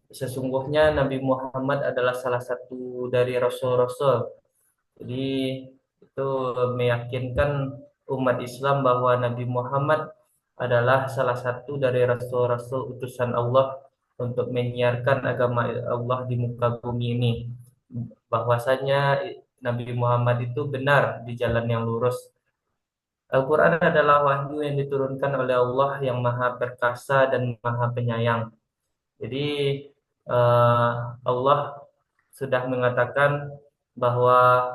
sesungguhnya Nabi Muhammad adalah salah satu dari rasul-rasul. Jadi itu meyakinkan umat Islam bahwa Nabi Muhammad adalah salah satu dari rasul-rasul utusan Allah untuk menyiarkan agama Allah di muka bumi ini. Bahwasanya Nabi Muhammad itu benar di jalan yang lurus. Al-Quran adalah wahyu yang diturunkan oleh Allah yang maha perkasa dan maha penyayang. Jadi eh, Allah sudah mengatakan bahwa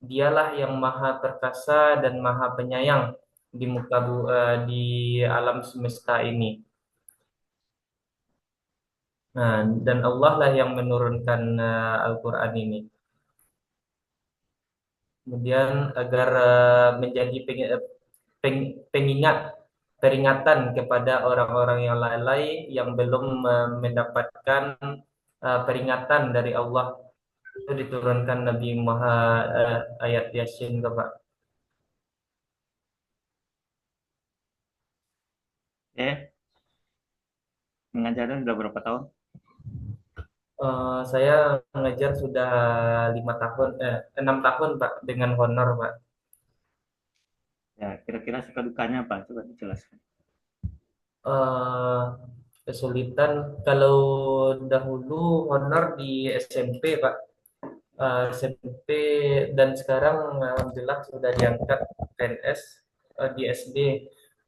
Dialah yang maha perkasa dan maha penyayang di alam semesta ini. Nah, dan Allah lah yang menurunkan Al-Quran ini. Kemudian agar menjadi pengingat, peringatan kepada orang-orang yang lalai yang belum mendapatkan peringatan dari Allah. Itu diturunkan Nabi Muhammad ayat Yasin, Pak. Mengajarnya sudah berapa tahun? Saya mengajar sudah 5 tahun, 6 tahun Pak, dengan honor Pak. Ya, kira-kira suka dukanya apa? Coba dijelaskan. Eh, Kesulitan kalau dahulu honor di SMP Pak, SMP, dan sekarang alhamdulillah sudah diangkat PNS di SD.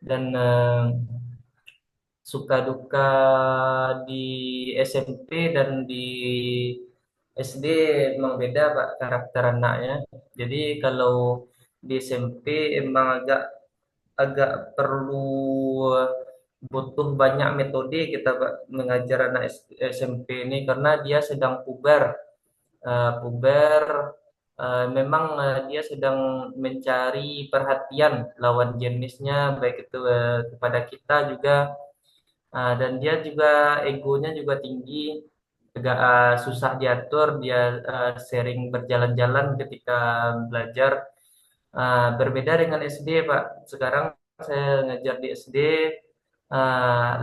Dan suka duka di SMP dan di SD emang beda Pak karakter anaknya. Jadi kalau di SMP emang agak agak perlu butuh banyak metode kita Pak mengajar anak SMP ini karena dia sedang puber. Puber, memang dia sedang mencari perhatian lawan jenisnya baik itu kepada kita juga. Dan dia juga egonya juga tinggi, agak susah diatur. Dia sering berjalan-jalan ketika belajar. Berbeda dengan SD, Pak. Sekarang saya ngajar di SD,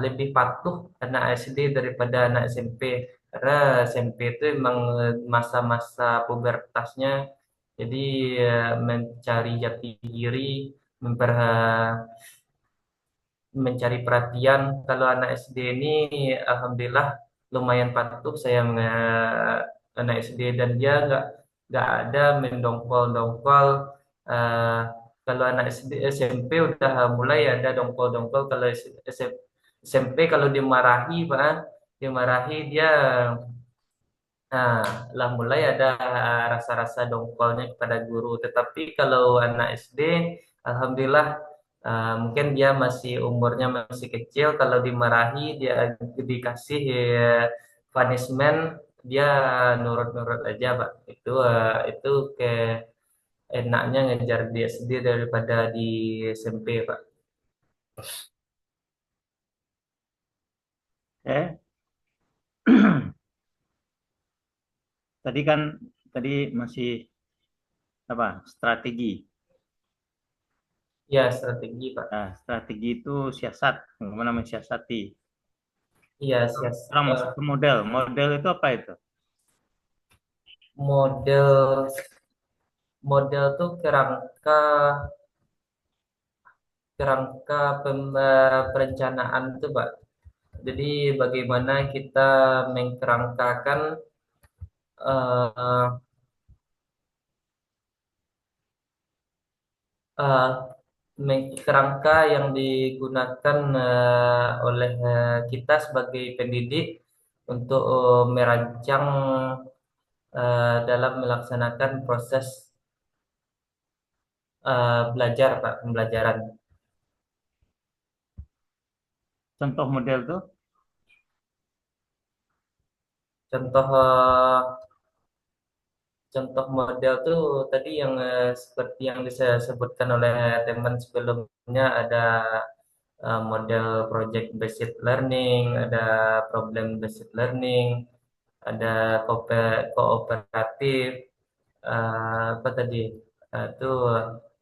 lebih patuh anak SD daripada anak SMP. Karena SMP itu emang masa-masa pubertasnya, jadi mencari jati diri, memper mencari perhatian. Kalau anak SD ini alhamdulillah lumayan patuh saya anak SD, dan dia nggak ada mendongkol-dongkol, eh, Kalau anak SD, SMP udah mulai ada dongkol-dongkol. Kalau SMP kalau dimarahi Pak, dimarahi dia nah, lah mulai ada rasa-rasa dongkolnya kepada guru. Tetapi kalau anak SD, alhamdulillah mungkin dia masih umurnya masih kecil. Kalau dimarahi, dia dikasih punishment, dia nurut-nurut aja, Pak. Itu ke enaknya ngejar di SD daripada di SMP, Pak. Eh, tadi masih apa? Strategi. Ya, strategi, Pak. Nah, strategi itu siasat, bagaimana mensiasati. Iya, Sekarang masuk ke model. Model itu apa itu? model model tuh kerangka kerangka perencanaan itu, Pak. Jadi bagaimana kita mengkerangkakan eh, eh, kerangka yang digunakan oleh kita sebagai pendidik untuk merancang dalam melaksanakan proses belajar, Pak, pembelajaran. Contoh model itu? Contoh contoh model tuh tadi yang seperti yang disebutkan oleh teman sebelumnya ada model project based learning, ada problem based learning, ada kooperatif, apa tadi? Itu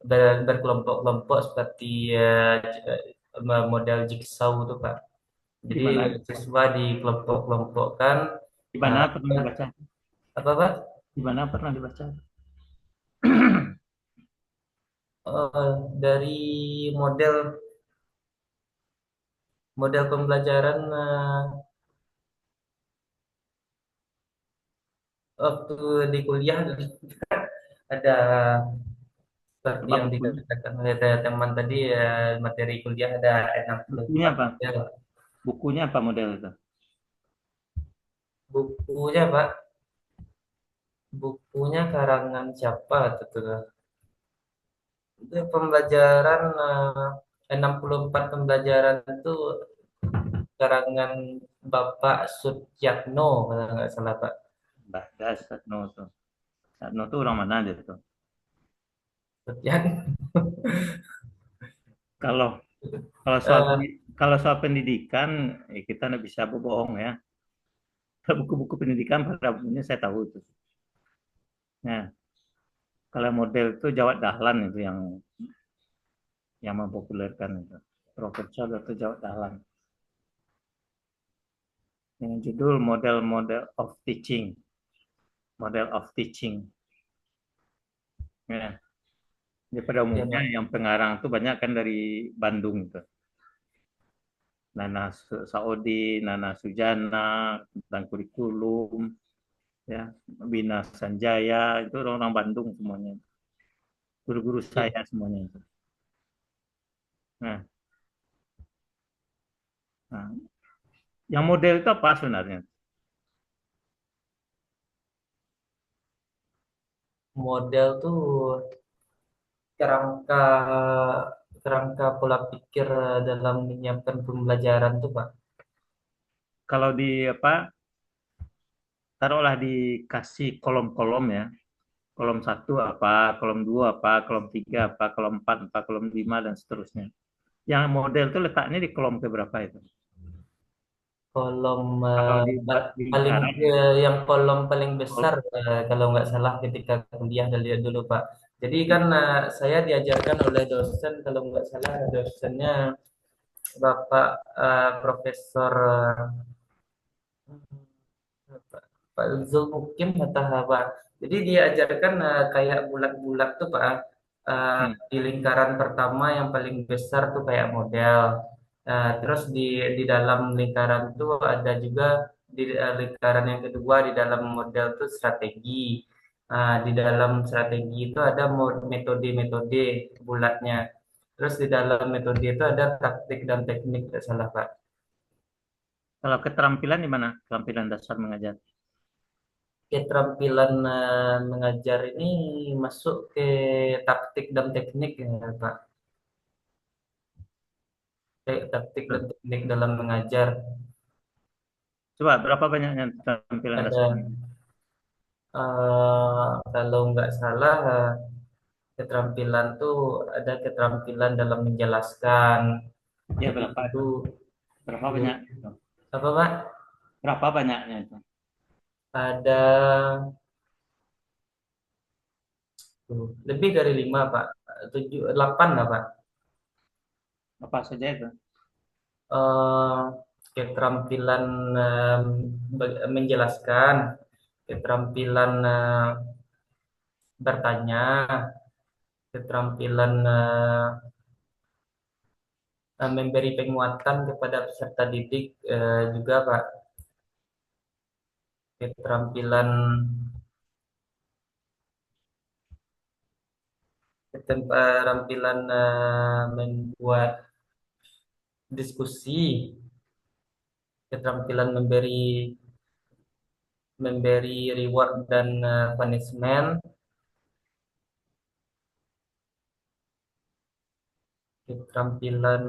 berkelompok-kelompok seperti model jigsaw itu, Pak. Di Jadi mana? siswa dikelompok-kelompokkan. Di mana uh, pernah dibaca? apa, Pak? Di mana pernah dibaca? Dari model model pembelajaran waktu di kuliah ada seperti Coba yang bukunya. dikatakan oleh teman tadi materi kuliah ada Bukunya 64 apa? model. Bukunya apa model itu? Bukunya, Pak, bukunya karangan siapa tuh? Itu pembelajaran 64 pembelajaran itu karangan Bapak Sutyatno kalau nggak salah, Pak. Das, Satno tuh. Satno tuh orang mana dia tuh? Sutyatno. Kalau kalau soal Eh, kalau soal pendidikan, kita nggak bisa bohong ya. Buku-buku pendidikan pada umumnya saya tahu itu. Nah, kalau model itu Jawad Dahlan itu yang mempopulerkan itu. Profesor Dr. Jawad Dahlan. Dengan judul Model-Model of Teaching. Model of Teaching. Ya. Jadi pada ya, umumnya Pak. yang pengarang itu banyak kan dari Bandung itu. Nana Saudi, Nana Sujana tentang kurikulum, ya, Bina Sanjaya itu orang-orang Bandung semuanya. Guru-guru Ya, saya semuanya itu. Nah, nah, yang model itu apa sebenarnya? model tuh kerangka kerangka pola pikir dalam menyiapkan pembelajaran tuh, Pak. Kalau di apa? Taruhlah dikasih kolom-kolom ya. Kolom satu apa, kolom dua apa, kolom tiga apa, kolom empat apa, kolom lima dan seterusnya. Yang model itu letaknya di kolom keberapa itu? Kolom Kalau di paling lingkaran, yang kolom paling besar kol- kalau nggak salah ketika kuliah lihat dulu, Pak. Jadi kan saya diajarkan oleh dosen kalau nggak salah dosennya Bapak Profesor Pak Zulmukim atau apa. Jadi dia ajarkan kayak bulat-bulat tuh, Pak. hmm, Di lingkaran pertama yang paling besar tuh kayak model. Terus di dalam lingkaran tuh ada juga di lingkaran yang kedua di dalam model tuh strategi. Di dalam strategi itu ada metode-metode bulatnya. Terus di dalam metode itu ada taktik dan teknik, tidak salah Pak. Kalau keterampilan di mana? Keterampilan dasar mengajar. Keterampilan mengajar ini masuk ke taktik dan teknik ya Pak. Taktik dan teknik dalam mengajar. Coba berapa banyaknya keterampilan Ada dasar? kalau nggak salah keterampilan tuh ada keterampilan dalam menjelaskan. Ya Jadi berapa itu itu? Berapa banyak? apa Pak? Berapa banyaknya itu? Ada lebih dari 5 Pak. 7, 8 lah Pak. Apa saja itu? eh, Keterampilan menjelaskan, keterampilan bertanya, keterampilan memberi penguatan kepada peserta didik juga Pak. Keterampilan keterampilan membuat diskusi, keterampilan memberi memberi reward dan punishment, keterampilan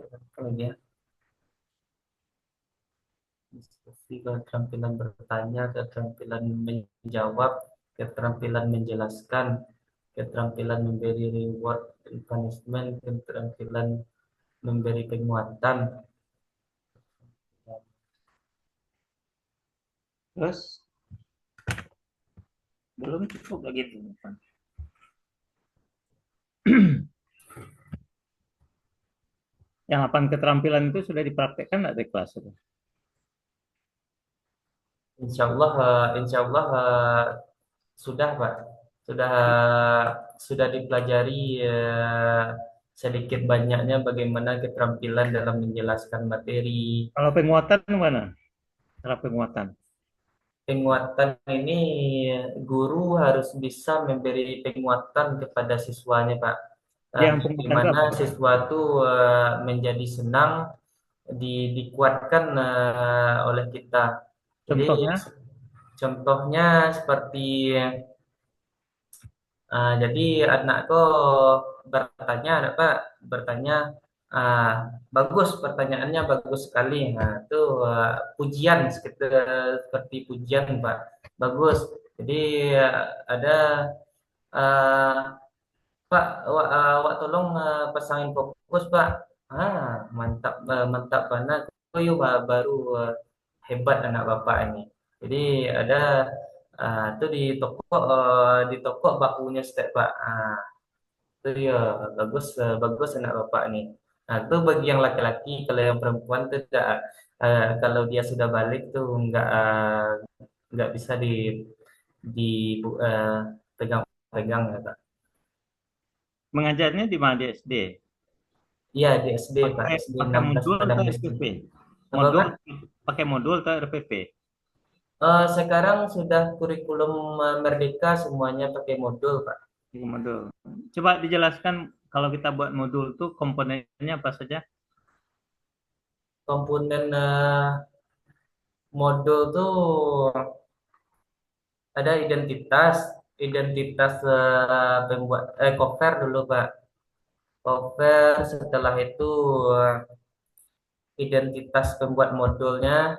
apa lagi ya? Diskusi, keterampilan bertanya, keterampilan menjawab, keterampilan menjelaskan, keterampilan memberi reward dan punishment, keterampilan memberi penguatan. Terus belum cukup lagi itu. Yang 8 keterampilan itu sudah dipraktekkan nggak di kelas itu? Insya Allah sudah Pak, sudah sudah dipelajari sedikit banyaknya bagaimana keterampilan dalam menjelaskan materi. Kalau penguatan mana? Cara penguatan. Penguatan ini guru harus bisa memberi penguatan kepada siswanya Pak. Yang Di penguatan itu mana apa? siswa itu menjadi senang dikuatkan oleh kita. Jadi Contohnya? contohnya seperti jadi anakku bertanya, Pak, bertanya, ah, bagus pertanyaannya bagus sekali. Nah, itu pujian seperti pujian, Pak. Bagus. Jadi ada uh, Pak, wak tolong pasangin fokus, Pak. Mantap, mantap banget. Oh, yuk, baru hebat anak Bapak ini. Jadi ada itu di toko bakunya step Pak. Itu ya bagus bagus anak Bapak ini. Nah, itu bagi yang laki-laki, kalau yang perempuan itu tidak kalau dia sudah balik tuh nggak bisa di pegang-pegang ya Pak. Mengajarnya di mana di SD? Iya di SD Pak, Pakai SD pakai 16 modul Padang atau SD. RPP? Apa Modul Pak? pakai modul atau RPP? Sekarang sudah kurikulum Merdeka semuanya pakai modul Pak. Pakai modul. Coba dijelaskan kalau kita buat modul tuh komponennya apa saja? Komponen modul tuh ada identitas, identitas pembuat cover dulu Pak. Cover setelah itu identitas pembuat modulnya,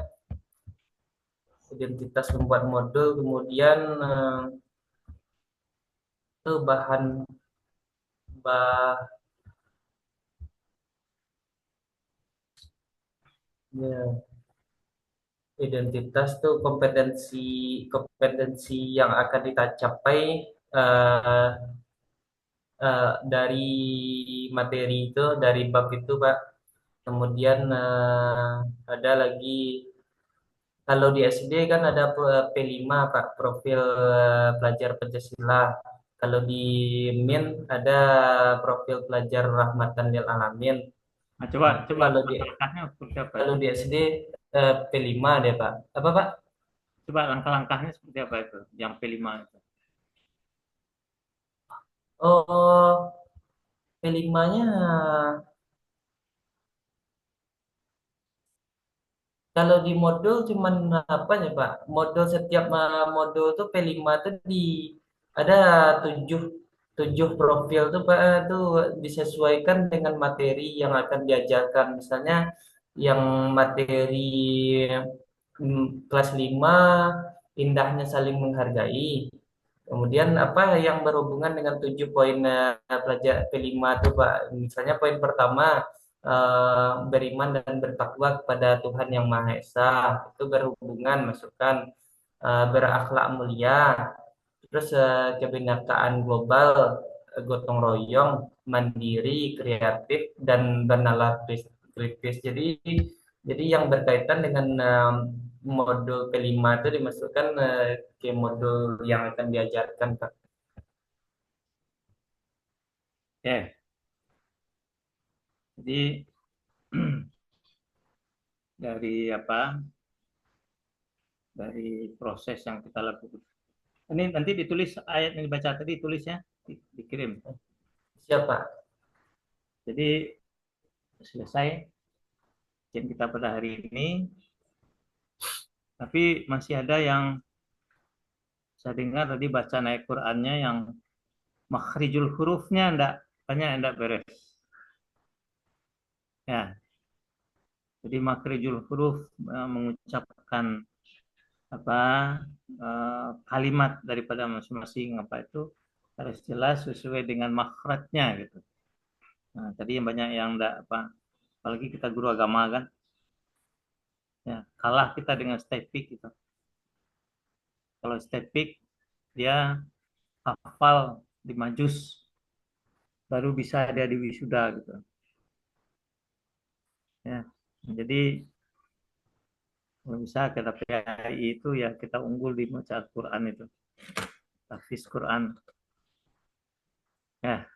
identitas pembuat modul, kemudian itu bahan bah ya, identitas tuh kompetensi kompetensi yang akan kita capai eh, dari materi itu, dari bab itu Pak. Kemudian ada lagi kalau di SD kan ada P5 Pak, profil pelajar Pancasila. Kalau di MIN ada profil pelajar Rahmatan lil Alamin. Nah, coba Itu coba langkah-langkahnya seperti apa kalau itu? di SD P5 deh Pak. Apa Pak? Coba langkah-langkahnya seperti apa itu? Yang P5 itu. Oh, P5-nya kalau di modul cuman apa ya Pak? Modul setiap modul tuh P5 tuh ada tujuh tujuh profil tuh Pak tuh disesuaikan dengan materi yang akan diajarkan. Misalnya yang materi kelas 5 indahnya saling menghargai. Kemudian apa yang berhubungan dengan 7 poin pelajar P5 itu Pak? Misalnya poin pertama beriman dan bertakwa kepada Tuhan Yang Maha Esa. Itu berhubungan masukkan berakhlak mulia. Terus kebinekaan global, gotong royong, mandiri, kreatif dan bernalar kritis. Jadi yang berkaitan dengan modul kelima itu dimasukkan ke modul yang akan diajarkan, Kak. Oke. Jadi dari apa? Dari proses yang kita lakukan. Ini nanti ditulis ayat yang dibaca tadi, tulis ya, dikirim. Siapa? Jadi selesai ujian kita pada hari ini, tapi masih ada yang saya dengar tadi baca naik Qur'annya yang makhrijul hurufnya banyak enggak beres. Ya, jadi makhrijul huruf mengucapkan apa kalimat daripada masing-masing apa itu harus jelas sesuai dengan makhrajnya gitu. Nah, tadi yang banyak yang enggak apa, apalagi kita guru agama kan, ya kalah kita dengan stepik gitu. Kalau stepik dia hafal 5 juz baru bisa dia di wisuda gitu. Ya, jadi kalau bisa kita PAI itu ya kita unggul di baca Al-Quran itu, tahfiz Quran. Ya,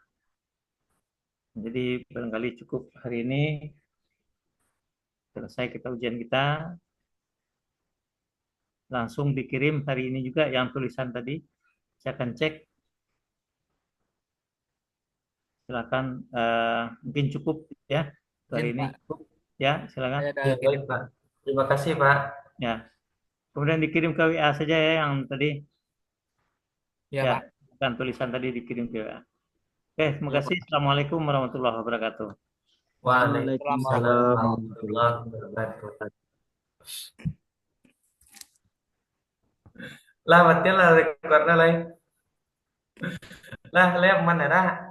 jadi barangkali cukup hari ini, selesai kita ujian kita, langsung dikirim hari ini juga yang tulisan tadi. Saya akan cek. Silakan, mungkin cukup ya hari ini. Pak. Cukup. Ya, silakan. Saya ada Ya, baik, kirim. Pak. Terima kasih, Pak. Ya, kemudian dikirim ke WA saja ya yang tadi. Ya, Ya, Pak. kan tulisan tadi dikirim ke WA. Oke, terima Ya, kasih. Pak. Assalamualaikum warahmatullahi wabarakatuh. Waalaikumsalam Waalaikumsalam warahmatullahi warahmatullahi wabarakatuh. wabarakatuh. Lah, matilah rekornya lah. Lah, mana dah?